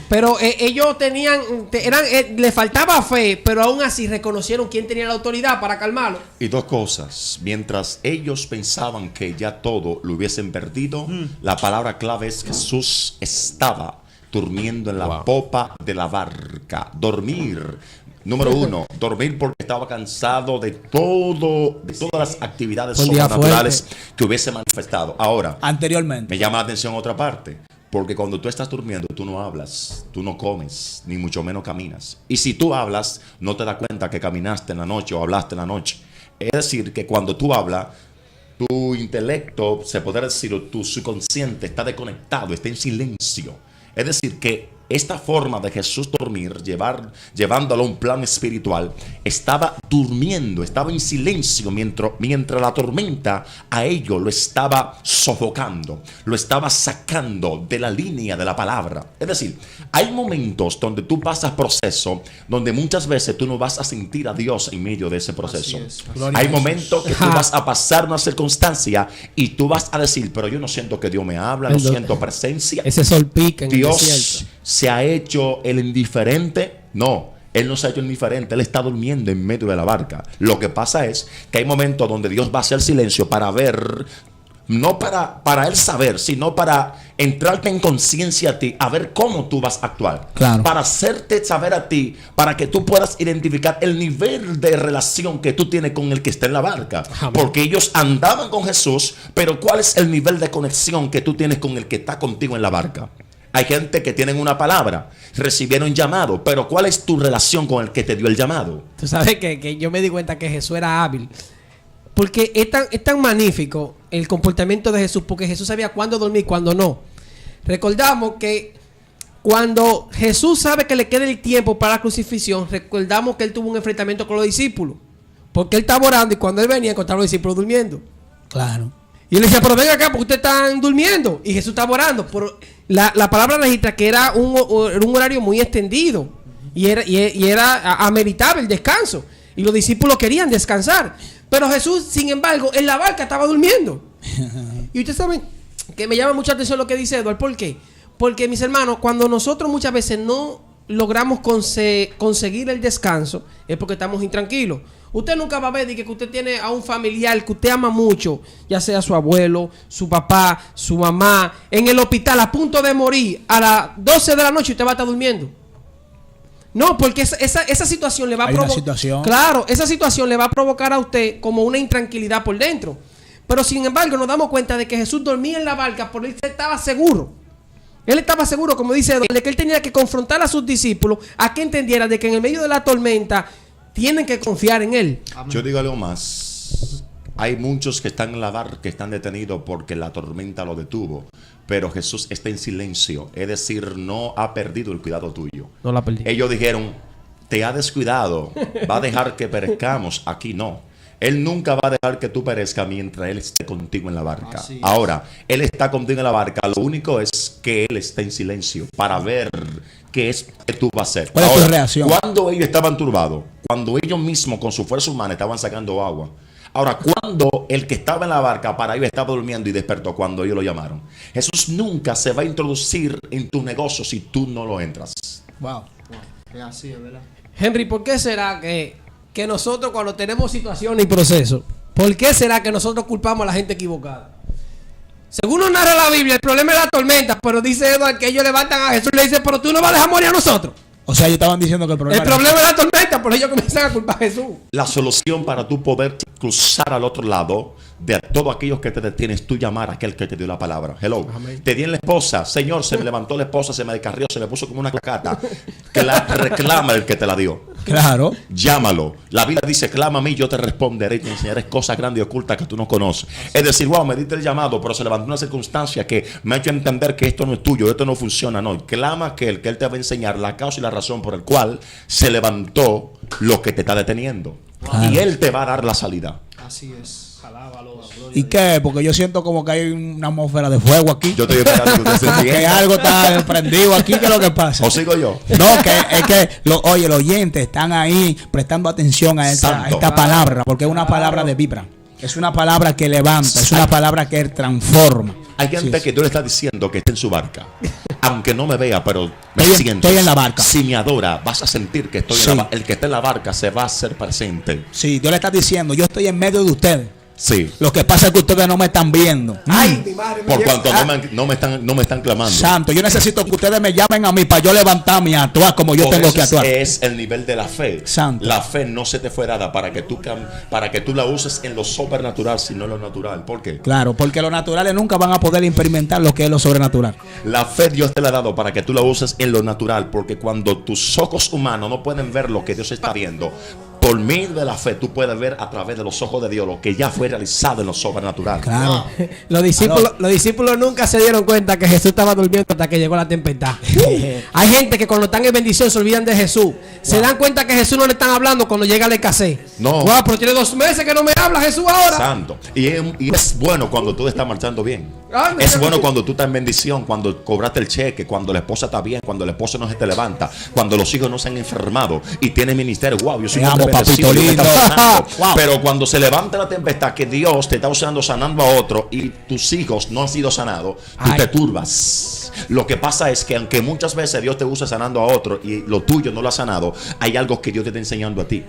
Pero ellos le faltaba fe, pero aún así reconocieron quién tenía la autoridad para calmarlo. Y dos cosas. Mientras ellos pensaban que ya todo lo hubiesen perdido, la palabra clave es Jesús estaba durmiendo en la popa de la barca. Dormir. Número uno, dormir porque estaba cansado de todas las actividades sobrenaturales que hubiese manifestado. Ahora, anteriormente, me llama la atención otra parte. Porque cuando tú estás durmiendo, tú no hablas, tú no comes, ni mucho menos caminas. Y si tú hablas, no te das cuenta que caminaste en la noche o hablaste en la noche. Es decir, que cuando tú hablas, tu intelecto, se podría decir, o tu subconsciente está desconectado, está en silencio. Es decir, que esta forma de Jesús dormir, llevándolo a un plano espiritual, estaba durmiendo, estaba en silencio mientras la tormenta a ello lo estaba sofocando, lo estaba sacando de la línea de la palabra. Es decir, hay momentos donde tú pasas proceso, donde muchas veces tú no vas a sentir a Dios en medio de ese proceso. Hay momentos que tú vas a pasar una circunstancia y tú vas a decir, pero yo no siento que Dios me habla, no siento presencia. Ese sol pica en Dios el desierto. ¿Se ha hecho el indiferente? No, Él no se ha hecho indiferente. Él está durmiendo en medio de la barca. Lo que pasa es que hay momentos donde Dios va a hacer silencio para ver, no para Él saber, sino para entrarte en conciencia a ti, a ver cómo tú vas a actuar. Claro. Para hacerte saber a ti, para que tú puedas identificar el nivel de relación que tú tienes con el que está en la barca. Amén. Porque ellos andaban con Jesús, pero ¿cuál es el nivel de conexión que tú tienes con el que está contigo en la barca? Hay gente que tienen una palabra, recibieron llamado, pero ¿cuál es tu relación con el que te dio el llamado? Tú sabes que yo me di cuenta que Jesús era hábil. Porque es tan magnífico el comportamiento de Jesús, porque Jesús sabía cuándo dormir y cuándo no. Recordamos que cuando Jesús sabe que le queda el tiempo para la crucifixión, recordamos que Él tuvo un enfrentamiento con los discípulos. Porque Él estaba orando y cuando Él venía encontraba a los discípulos durmiendo. claro. Y él decía, pero venga acá porque ustedes están durmiendo. Y Jesús estaba orando. Pero la palabra registra que era un horario muy extendido. Y era ameritable el descanso. Y los discípulos querían descansar. Pero Jesús, sin embargo, en la barca estaba durmiendo. Y ustedes saben que me llama mucha atención lo que dice Eduardo. ¿Por qué? Porque, mis hermanos, cuando nosotros muchas veces no logramos conseguir el descanso, es porque estamos intranquilos. Usted nunca va a ver que usted tiene a un familiar que usted ama mucho, ya sea su abuelo, su papá, su mamá, en el hospital a punto de morir a las 12 de la noche y usted va a estar durmiendo. No, porque esa situación le va a provocar. Claro, esa situación le va a provocar a usted como una intranquilidad por dentro. Pero sin embargo, nos damos cuenta de que Jesús dormía en la barca porque él estaba seguro. Él estaba seguro, como dice, de que él tenía que confrontar a sus discípulos a que entendieran de que en el medio de la tormenta tienen que confiar en él. Yo digo algo más. Hay muchos que están en la barca, que están detenidos porque la tormenta lo detuvo. Pero Jesús está en silencio. Es decir, no ha perdido el cuidado tuyo. No la perdí. Ellos dijeron, te ha descuidado, va a dejar que perezcamos. Aquí no. Él nunca va a dejar que tú perezcas mientras Él esté contigo en la barca. Ahora, Él está contigo en la barca. Lo único es que Él está en silencio para ver qué es que tú vas a hacer. ¿Cuál es tu reacción? Cuando ellos estaban turbados, cuando ellos mismos con su fuerza humana estaban sacando agua. Ahora, cuando el que estaba en la barca para ellos estaba durmiendo y despertó cuando ellos lo llamaron. Jesús nunca se va a introducir en tu negocio si tú no lo entras. Wow. Es así, es verdad. Henry, ¿por qué será que nosotros cuando tenemos situaciones y procesos, ¿por qué será que nosotros culpamos a la gente equivocada? Según nos narra la Biblia, el problema es la tormenta, pero dice Eduardo que ellos levantan a Jesús y le dicen, pero tú no vas a dejar morir a nosotros. O sea, ellos estaban diciendo que el problema El problema es la tormenta, por ello comienzan a culpar a Jesús. La solución para tú poder cruzar al otro lado de todos aquellos que te detienen es tú llamar a aquel que te dio la palabra. Hello. Amén. Te di en la esposa. Señor, se me levantó la esposa, se me descarrió, se me puso como una clacata. Que la reclama el que te la dio. Claro. Llámalo. La Biblia dice, clama a mí, yo te responderé y te enseñaré cosas grandes y ocultas que tú no conoces. Es decir, wow, me diste el llamado, pero se levantó una circunstancia que me ha hecho entender que esto no es tuyo, esto no funciona. No, clama a aquel que él te va a enseñar la causa y la razón por el cual se levantó lo que te está deteniendo. Claro. Y él te va a dar la salida. Así es. ¿Y qué? Porque yo siento como que hay una atmósfera de fuego aquí. Yo estoy esperando que usted se Como que entienda. algo está prendido aquí. ¿Qué es lo que pasa? ¿O sigo yo? No, que es que, oye, los oyentes están ahí prestando atención a Santo. esta palabra, porque es una palabra de vibra. Es una palabra que levanta, es una palabra que transforma. Hay gente que tú le estás diciendo que está en su barca. Aunque no me vea, pero me siento. Estoy en la barca. Si me adora, vas a sentir que estoy Sí. en la barca. El que está en la barca se va a hacer presente. Sí, Dios le está diciendo, yo estoy en medio de ustedes. Sí. Lo que pasa es que ustedes no me están viendo. Ay, mi madre. Por cuanto no me están clamando. Santo, yo necesito que ustedes me llamen a mí para yo levantarme y actuar como yo Por tengo eso que actuar. es el nivel de la fe. Santo. La fe no se te fue dada para que tú la uses en lo sobrenatural, sino en lo natural. ¿Por qué? Claro, porque los naturales nunca van a poder experimentar lo que es lo sobrenatural. La fe Dios te la ha dado para que tú la uses en lo natural, porque cuando tus ojos humanos no pueden ver lo que Dios está viendo, por medio de la fe tú puedes ver a través de los ojos de Dios lo que ya fue realizado en lo sobrenatural. Claro. Los discípulos nunca se dieron cuenta que Jesús estaba durmiendo hasta que llegó la tempestad. Hay gente que cuando están en bendición se olvidan de Jesús. Se dan cuenta que Jesús no le están hablando cuando llega la escasez. No. Wow, pero tiene 2 meses que no me habla Jesús ahora. Santo. Y es bueno cuando tú estás marchando bien. Anda, Es bueno anda. cuando tú estás en bendición, cuando cobraste el cheque, cuando la esposa está bien, cuando el esposo no se te levanta, cuando los hijos no se han enfermado y tienen ministerio. Wow, yo soy Te un hombre amo, bendecido, papito Dios me está lindo. sanando. Wow. Pero cuando se levanta la tempestad que Dios te está usando sanando a otro y tus hijos no han sido sanados, tú Ay. te turbas. Lo que pasa es que aunque muchas veces Dios te usa sanando a otro y lo tuyo no lo ha sanado, hay algo que Dios te está enseñando a ti.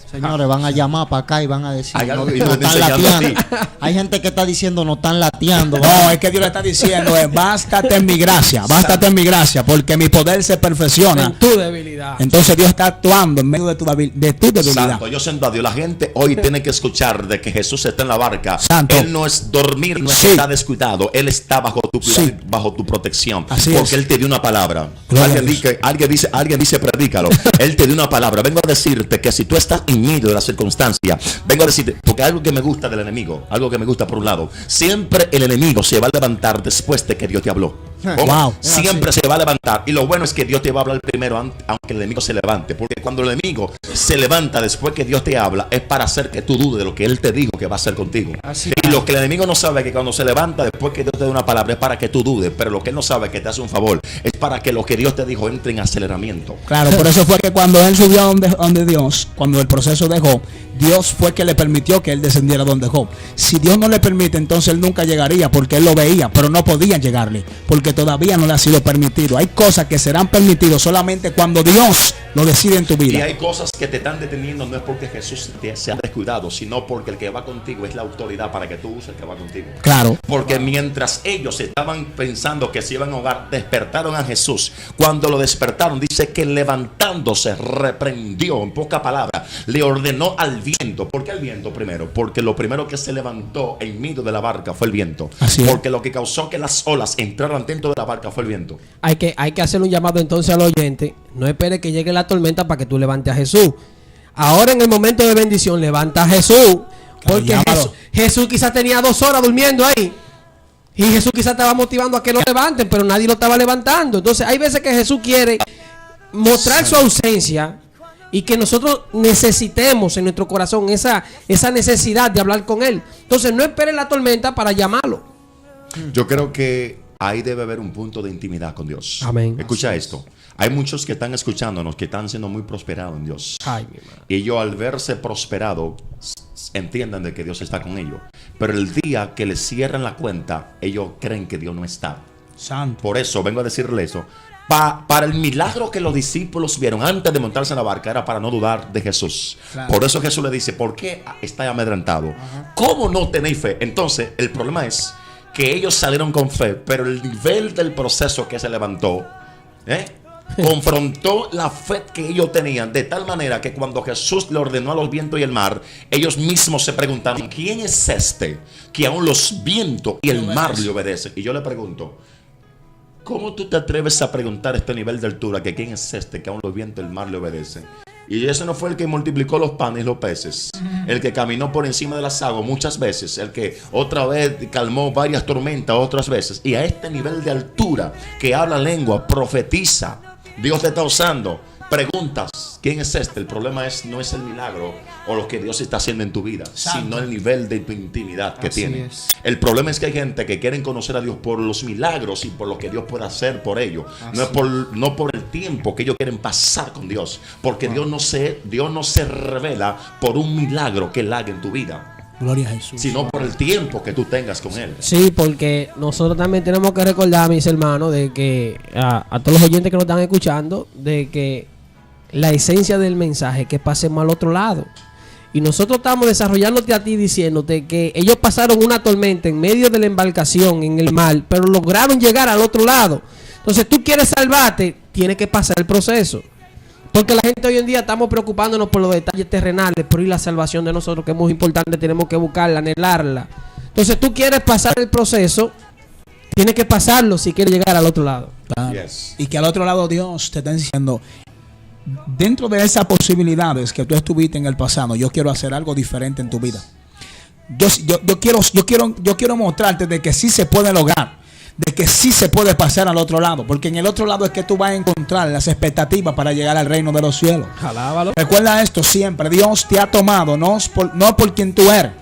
Señores, van a llamar para acá y van a decir, Hay algo no, que no yo te están estoy enseñando a lateando. Hay gente que está diciendo no están lateando. No, es que Dios le está diciendo, bástate en mi gracia, bástate en mi gracia, porque mi poder se perfecciona. En tu debilidad. Entonces Dios está actuando en medio de tu debilidad. Santo, yo siento a Dios. La gente hoy tiene que escuchar de que Jesús está en la barca. Santo. Él no es dormir, no Sí. está descuidado. Él está bajo tu cuidado, Sí. bajo tu protección. Así porque es. Él te dio una palabra. Gloria Alguien a Dios. dice, predícalo. Él te dio una palabra. Vengo a decirte que si tú estás en medio de la circunstancia, vengo a decirte, porque algo que me gusta del enemigo, algo que me gusta por un lado, siempre el enemigo se va a levantar después de que Dios te habló. Wow. Siempre se va a levantar. Y lo bueno es que Dios te va a hablar primero, aunque el enemigo se levante. Porque cuando el enemigo se levanta después que Dios te habla, es para hacer que tú dudes de lo que Él te dijo que va a hacer contigo. Y lo que el enemigo no sabe es que cuando se levanta después que Dios te dé una palabra, es para que tú dudes. Pero lo que Él no sabe es que te hace un favor. Es para que lo que Dios te dijo entre en aceleramiento. Claro, por eso fue que cuando él subió donde Dios, cuando el proceso dejó, Dios fue que le permitió que él descendiera donde dejó. Si Dios no le permite, entonces él nunca llegaría, porque él lo veía, pero no podía llegarle, porque todavía no le ha sido permitido. Hay cosas que serán permitidas solamente cuando Dios lo decide en tu Y vida. hay cosas que te están deteniendo, no es porque Jesús se ha descuidado, sino porque el que va contigo es la autoridad para que tú uses el que va contigo. Claro. Porque mientras ellos estaban pensando que se iban a ahogar, despertaron a Jesús. Cuando lo despertaron, dice que levantándose reprendió, en poca palabra, le ordenó al viento. ¿Por qué al viento primero? Porque lo primero que se levantó en medio de la barca fue el viento. Así es. Porque lo que causó que las olas entraran dentro de la barca fue el viento. Hay que hacer un llamado entonces al oyente. No espere que llegue la tormenta para que tú levantes a Jesús. Ahora en el momento de bendición, levanta a Jesús. Porque llámalo. Jesús quizás tenía 2 horas durmiendo ahí. Y Jesús quizás estaba motivando a que lo levanten, pero nadie lo estaba levantando. Entonces hay veces que Jesús quiere mostrar su ausencia y que nosotros necesitemos en nuestro corazón esa necesidad de hablar con Él. Entonces no espere la tormenta para llamarlo. Yo creo que ahí debe haber un punto de intimidad con Dios. Amén. Escucha esto. Hay muchos que están escuchándonos que están siendo muy prosperados en Dios. Ay, mi madre. Y ellos al verse prosperados entiendan de que Dios está con ellos. Pero el día que les cierran la cuenta, ellos creen que Dios no está. Santo. Por eso vengo a decirle eso. Para el milagro que los discípulos vieron antes de montarse en la barca era para no dudar de Jesús. Claro. Por eso Jesús le dice, ¿por qué estáis amedrentados? ¿Cómo no tenéis fe? Entonces el problema es que ellos salieron con fe, pero el nivel del proceso que se levantó, confrontó la fe que ellos tenían, de tal manera que cuando Jesús le ordenó a los vientos y el mar, ellos mismos se preguntaron: ¿quién es este que aún los vientos y el mar le obedecen? Y yo le pregunto: ¿cómo tú te atreves a preguntar a este nivel de altura que quién es este que aún los vientos y el mar le obedecen? Y ese no fue el que multiplicó los panes y los peces, el que caminó por encima de las aguas muchas veces, el que otra vez calmó varias tormentas otras veces. Y a este nivel de altura, que habla lengua, profetiza, Dios te está usando. Preguntas: ¿quién es este? El problema no es el milagro o lo que Dios está haciendo en tu vida, sino el nivel de tu intimidad que tiene. El problema es que hay gente que quieren conocer a Dios por los milagros y por lo que Dios puede hacer por ellos. No por el tiempo que ellos quieren pasar con Dios. Porque Dios no se revela por un milagro que Él haga en tu vida, Gloria a Jesús. sino por el tiempo que tú tengas con Él. Sí, porque nosotros también tenemos que recordar, mis hermanos, de que a todos los oyentes que nos están escuchando, de que la esencia del mensaje es que pasemos al otro lado. Y nosotros estamos desarrollándote a ti, diciéndote que ellos pasaron una tormenta en medio de la embarcación en el mar, pero lograron llegar al otro lado. Entonces, tú quieres salvarte, tienes que pasar el proceso. Porque la gente hoy en día estamos preocupándonos por los detalles terrenales, pero y la salvación de nosotros, que es muy importante, tenemos que buscarla, anhelarla. Entonces, tú quieres pasar el proceso, tienes que pasarlo si quieres llegar al otro lado. Claro. Yes. Y que al otro lado Dios te está diciendo: dentro de esas posibilidades que tú estuviste en el pasado, yo quiero hacer algo diferente en tu vida. Yo quiero mostrarte de que sí se puede lograr, de que sí se puede pasar al otro lado, porque en el otro lado es que tú vas a encontrar las expectativas para llegar al reino de los cielos. Alábalo. Recuerda esto siempre: Dios te ha tomado no por quien tú eres,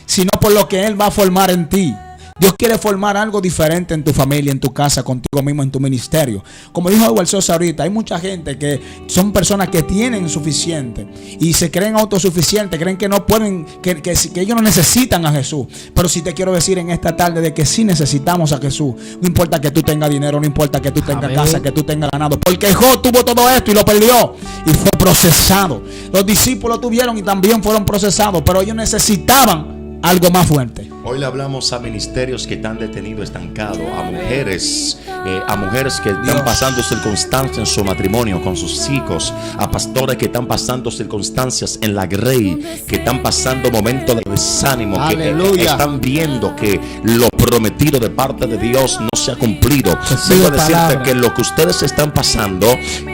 sino por lo que Él va a formar en ti. Dios quiere formar algo diferente en tu familia, en tu casa, contigo mismo, en tu ministerio. Como dijo Eduardo Sosa ahorita, hay mucha gente que son personas que tienen suficiente y se creen autosuficientes, creen que no pueden, que ellos no necesitan a Jesús. Pero sí te quiero decir en esta tarde de que sí necesitamos a Jesús. No importa que tú tengas dinero, no importa que tú tengas Amén. casa, que tú tengas ganado. Porque Job tuvo todo esto y lo perdió y fue procesado. Los discípulos tuvieron y también fueron procesados, pero ellos necesitaban algo más fuerte. Hoy le hablamos a ministerios que están detenidos, estancados, a mujeres que están pasando circunstancias en su matrimonio con sus hijos, a pastores que están pasando circunstancias en la grey, que están pasando momentos de desánimo, que están viendo que lo prometido de parte de Dios no se ha cumplido. Vengo a decirte que lo que ustedes están pasando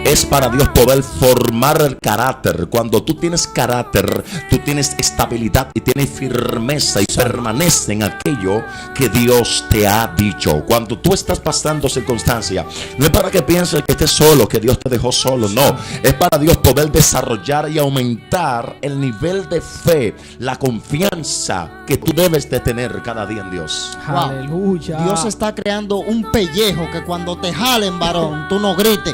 es para Dios poder formar el carácter. Cuando tú tienes carácter, tú tienes estabilidad y tienes firmeza y permaneces en aquello que Dios te ha dicho. Cuando tú estás pasando circunstancias, no es para que pienses que estés solo, que Dios te dejó solo, no, es para Dios poder desarrollar y aumentar el nivel de fe, la confianza que tú debes de tener cada día en Dios. Wow. Aleluya. Dios está creando un pellejo que cuando te jalen, varón, tú no grites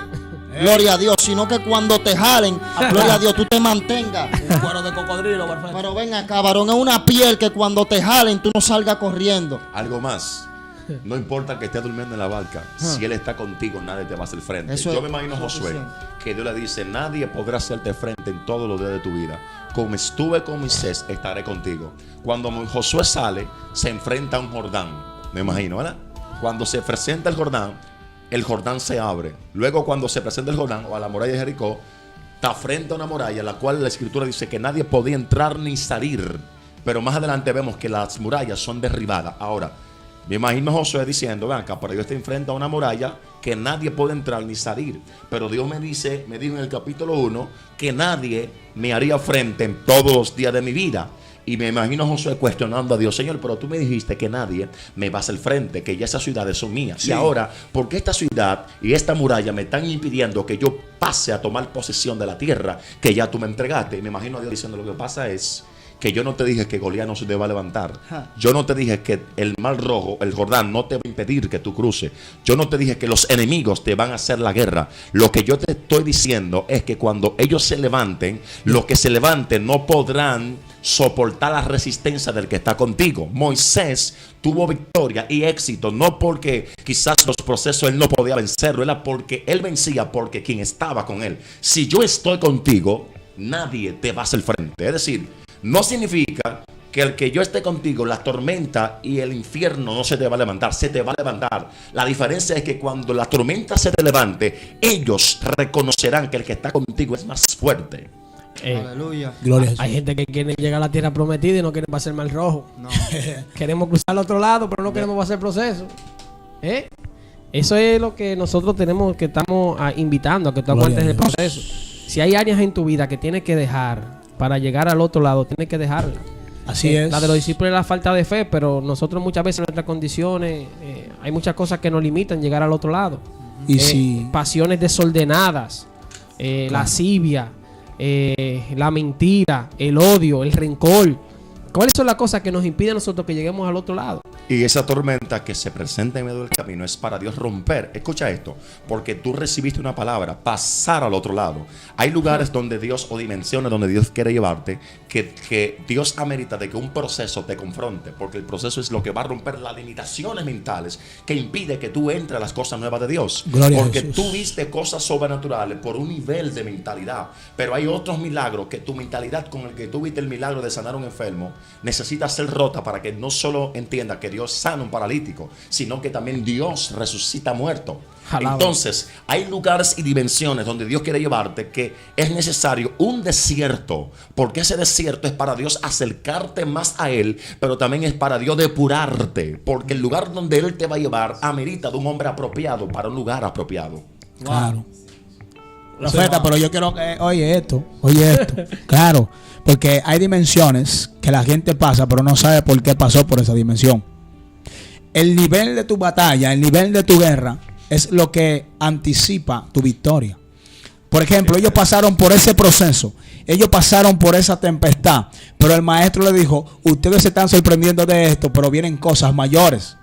gloria a Dios, sino que cuando te jalen, gloria a Dios, tú te mantengas. Un cuero de cocodrilo, perfecto. Pero ven acá, varón, es una piel que cuando te jalen, tú no salgas corriendo. Algo más. No importa que estés durmiendo en la barca, si Él está contigo, nadie te va a hacer frente. Eso Yo es me imagino a Josué, que Dios le dice: nadie podrá hacerte frente en todos los días de tu vida. Como estuve con Moisés, estaré contigo. Cuando Josué sale, se enfrenta a un Jordán. Me imagino, ¿verdad? Cuando se presenta el Jordán se abre. Luego, cuando se presenta el Jordán o a la muralla de Jericó, está frente a una muralla, la cual la escritura dice que nadie podía entrar ni salir. Pero más adelante vemos que las murallas son derribadas. Ahora, me imagino a Josué diciendo: ven acá, pero Dios te enfrenta a una muralla que nadie puede entrar ni salir. Pero Dios me dijo en el capítulo 1 que nadie me haría frente en todos los días de mi vida. Y me imagino a Josué cuestionando a Dios: Señor, pero tú me dijiste que nadie me va a hacer frente, que ya esas ciudades son mías. Sí. Y ahora, ¿por qué esta ciudad y esta muralla me están impidiendo que yo pase a tomar posesión de la tierra que ya tú me entregaste? Y me imagino a Dios diciendo: lo que pasa es que yo no te dije que Goliat no se te va a levantar. Yo no te dije que el mar rojo, el Jordán, no te va a impedir que tú cruces. Yo no te dije que los enemigos te van a hacer la guerra. Lo que yo te estoy diciendo es que cuando ellos se levanten, los que se levanten no podrán soportar la resistencia del que está contigo. Moisés tuvo victoria y éxito, no porque quizás los procesos él no podía vencerlo, era porque él vencía porque quien estaba con él. Si yo estoy contigo, nadie te va a hacer frente. Es decir, no significa que el que yo esté contigo, la tormenta y el infierno no se te va a levantar, se te va a levantar. La diferencia es que cuando la tormenta se te levante, ellos reconocerán que el que está contigo es más fuerte. Aleluya. Gloria a Jesús. Hay gente que quiere llegar a la tierra prometida y no quiere pasar el mar rojo. No. Queremos cruzar al otro lado, pero no queremos pasar el proceso. Eso es lo que nosotros tenemos, que estamos invitando a que tú Gloria aguantes a el Dios. proceso. Si hay áreas en tu vida que tienes que dejar para llegar al otro lado, tienes que dejarla. Así es. La de los discípulos es la falta de fe, pero nosotros muchas veces en nuestras condiciones hay muchas cosas que nos limitan llegar al otro lado. Y si Pasiones desordenadas, lascivia, la mentira, el odio, el rencor. ¿Cuáles son las cosas que nos impiden a nosotros que lleguemos al otro lado? Y esa tormenta que se presenta en medio del camino es para Dios romper. Escucha esto, porque tú recibiste una palabra, pasar al otro lado. Hay lugares donde Dios, o dimensiones donde Dios quiere llevarte, que Dios amerita de que un proceso te confronte, porque el proceso es lo que va a romper las limitaciones mentales que impide que tú entres a las cosas nuevas de Dios. Gloria a Porque Jesús. tú viste cosas sobrenaturales por un nivel de mentalidad, pero hay otros milagros que tu mentalidad con el que tú viste el milagro de sanar a un enfermo necesita ser rota para que no solo entienda que Dios sana a un paralítico, sino que también Dios resucita muerto. Alaba. Entonces, hay lugares y dimensiones donde Dios quiere llevarte que es necesario un desierto, porque ese desierto es para Dios acercarte más a Él, pero también es para Dios depurarte, porque el lugar donde Él te va a llevar amerita de un hombre apropiado para un lugar apropiado. Claro. Profeta, pero yo quiero que oye esto. Claro, porque hay dimensiones que la gente pasa, pero no sabe por qué pasó por esa dimensión. El nivel de tu batalla, el nivel de tu guerra, es lo que anticipa tu victoria. Por ejemplo, ellos pasaron por ese proceso, ellos pasaron por esa tempestad, pero el maestro le dijo: ustedes se están sorprendiendo de esto, pero vienen cosas mayores.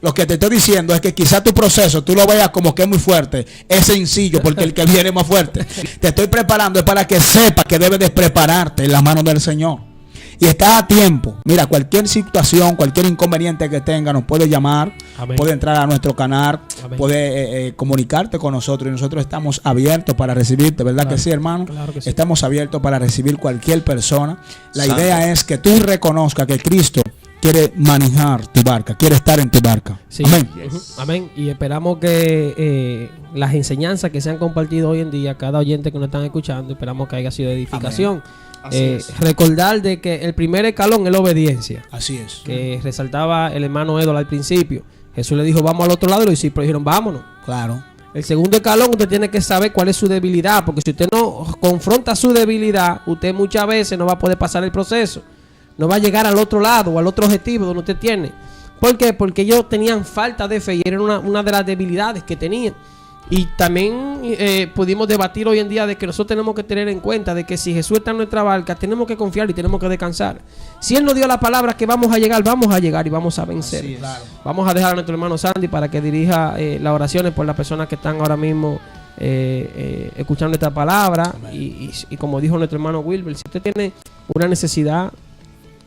Lo que te estoy diciendo es que quizá tu proceso tú lo veas como que es muy fuerte, es sencillo porque el que viene es más fuerte. Te estoy preparando es para que sepas que debes de prepararte en las manos del Señor. Y estás a tiempo. Mira, cualquier situación, cualquier inconveniente que tenga, nos puede llamar, Amén. puede entrar a nuestro canal, Amén. puede comunicarte con nosotros, y nosotros estamos abiertos para recibirte, ¿verdad Claro. que sí, hermano? Claro que sí. Estamos abiertos para recibir cualquier persona. La Santo. idea es que tú reconozcas que Cristo quiere manejar tu barca, quiere estar en tu barca. Sí. Amén. Ujú. Amén. Y esperamos que las enseñanzas que se han compartido hoy en día, cada oyente que nos están escuchando, esperamos que haya sido de edificación. Así es. Recordar de que el primer escalón es la obediencia, Así es. que resaltaba el hermano Edward al principio. Jesús le dijo: vamos al otro lado, y los discípulos dijeron: vámonos. Claro. El segundo escalón, usted tiene que saber cuál es su debilidad, porque si usted no confronta su debilidad, usted muchas veces no va a poder pasar el proceso, no va a llegar al otro lado o al otro objetivo donde usted tiene. ¿Por qué? Porque ellos tenían falta de fe y era una de las debilidades que tenían. Y también pudimos debatir hoy en día de que nosotros tenemos que tener en cuenta de que si Jesús está en nuestra barca, tenemos que confiar y tenemos que descansar. Si Él nos dio la palabra que vamos a llegar y vamos a vencer. Así es. Claro. Vamos a dejar a nuestro hermano Sandy para que dirija las oraciones por las personas que están ahora mismo escuchando esta palabra. Y como dijo nuestro hermano Wilber, si usted tiene una necesidad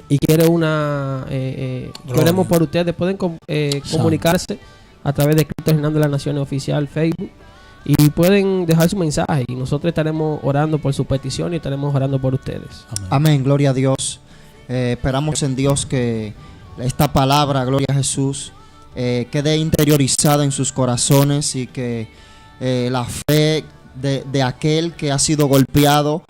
y quiere oremos por ustedes, pueden comunicarse a través de Cristo Reinando en las Naciones Oficial Facebook, y pueden dejar su mensaje y nosotros estaremos orando por su petición y estaremos orando por ustedes. Amén, gloria a Dios. Esperamos en Dios que esta palabra, gloria a Jesús, quede interiorizada en sus corazones, y que la fe de aquel que ha sido golpeado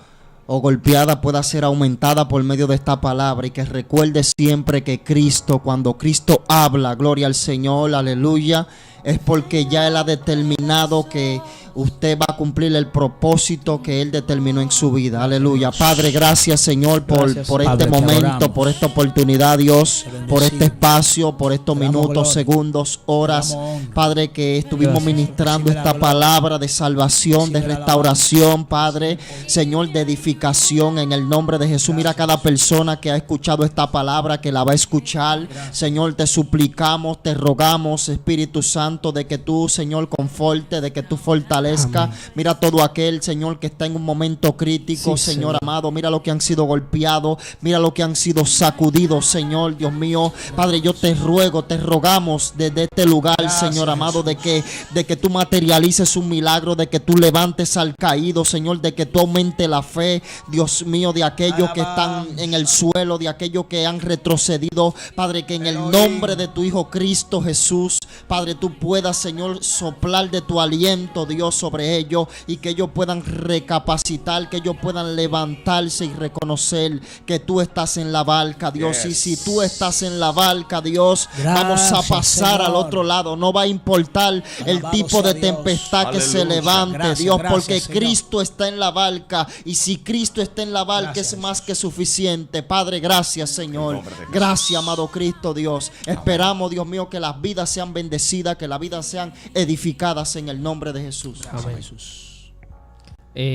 o golpeada pueda ser aumentada por medio de esta palabra, y que recuerde siempre que Cristo, cuando Cristo habla, gloria al Señor, aleluya, es porque ya Él ha determinado que usted va a cumplir el propósito que Él determinó en su vida. Aleluya. Padre, gracias, Señor, por Gracias, este Padre, te momento, adoramos. por esta oportunidad, Dios, Te bendecimos. por este espacio, por estos Te damos minutos, gloria. segundos, horas, Te damos honra. Padre, que estuvimos Gracias. ministrando Recibe la esta gloria. palabra de salvación, de Recibe la restauración, Padre, Señor, de edificación en el nombre de Jesús. Mira a cada persona que ha escuchado esta palabra, que la va a escuchar. Señor, te suplicamos, te rogamos, Espíritu Santo, de que tú, Señor, conforte, de que tú fortalezcas fortalezca. Amén. Mira todo aquel, Señor, que está en un momento crítico, Sí, Señor Señor. amado. Mira lo que han sido golpeados, mira lo que han sido sacudidos, Señor, Dios mío. Padre, yo te ruego, te rogamos desde este lugar, Gracias, Señor amado, de Jesús. que tú materialices un milagro, de que tú levantes al caído, Señor, de que tú aumentes la fe, Dios mío, de aquellos que están en el suelo, de aquellos que han retrocedido, Padre, que en el nombre de tu Hijo Cristo Jesús, Padre, tú puedas, Señor, soplar de tu aliento, Dios, sobre ellos, y que ellos puedan recapacitar, que ellos puedan levantarse y reconocer que tú estás en la barca, Dios. Y si tú estás en la barca, Dios, vamos a Gracias, pasar al Señor. otro lado. No va a importar el Alabado tipo de sea Dios. tempestad que se Aleluya. levante, Gracias, Dios, gracias, porque Señor. Cristo está en la barca, y si Cristo está en la barca Gracias, es más Jesús. que suficiente. Padre, gracias, Señor. nombre de Jesús. Gracias, amado Cristo, Dios. Esperamos, Dios mío, que las vidas sean bendecidas, que las vidas sean edificadas en el nombre de Jesús. Amén. Jesús.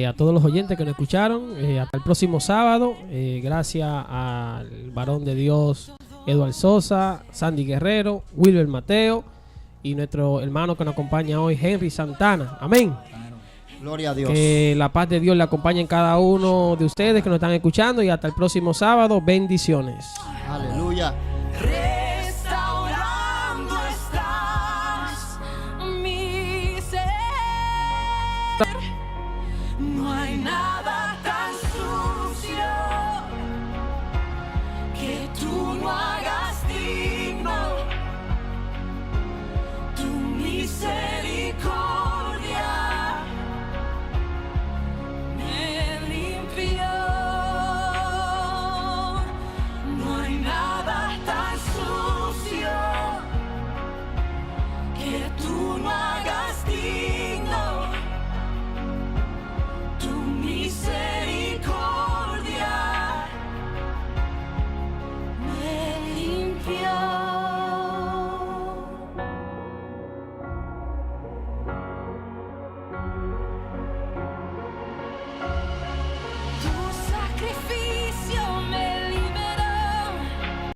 A todos los oyentes que nos escucharon, hasta el próximo sábado. Gracias al varón de Dios Eduardo Sosa, Sandy Guerrero, Wilber Mateo y nuestro hermano que nos acompaña hoy, Henry Santana. Amén. Gloria a Dios. Que la paz de Dios le acompañe en cada uno de ustedes que nos están escuchando, y hasta el próximo sábado. Bendiciones. Aleluya. Rey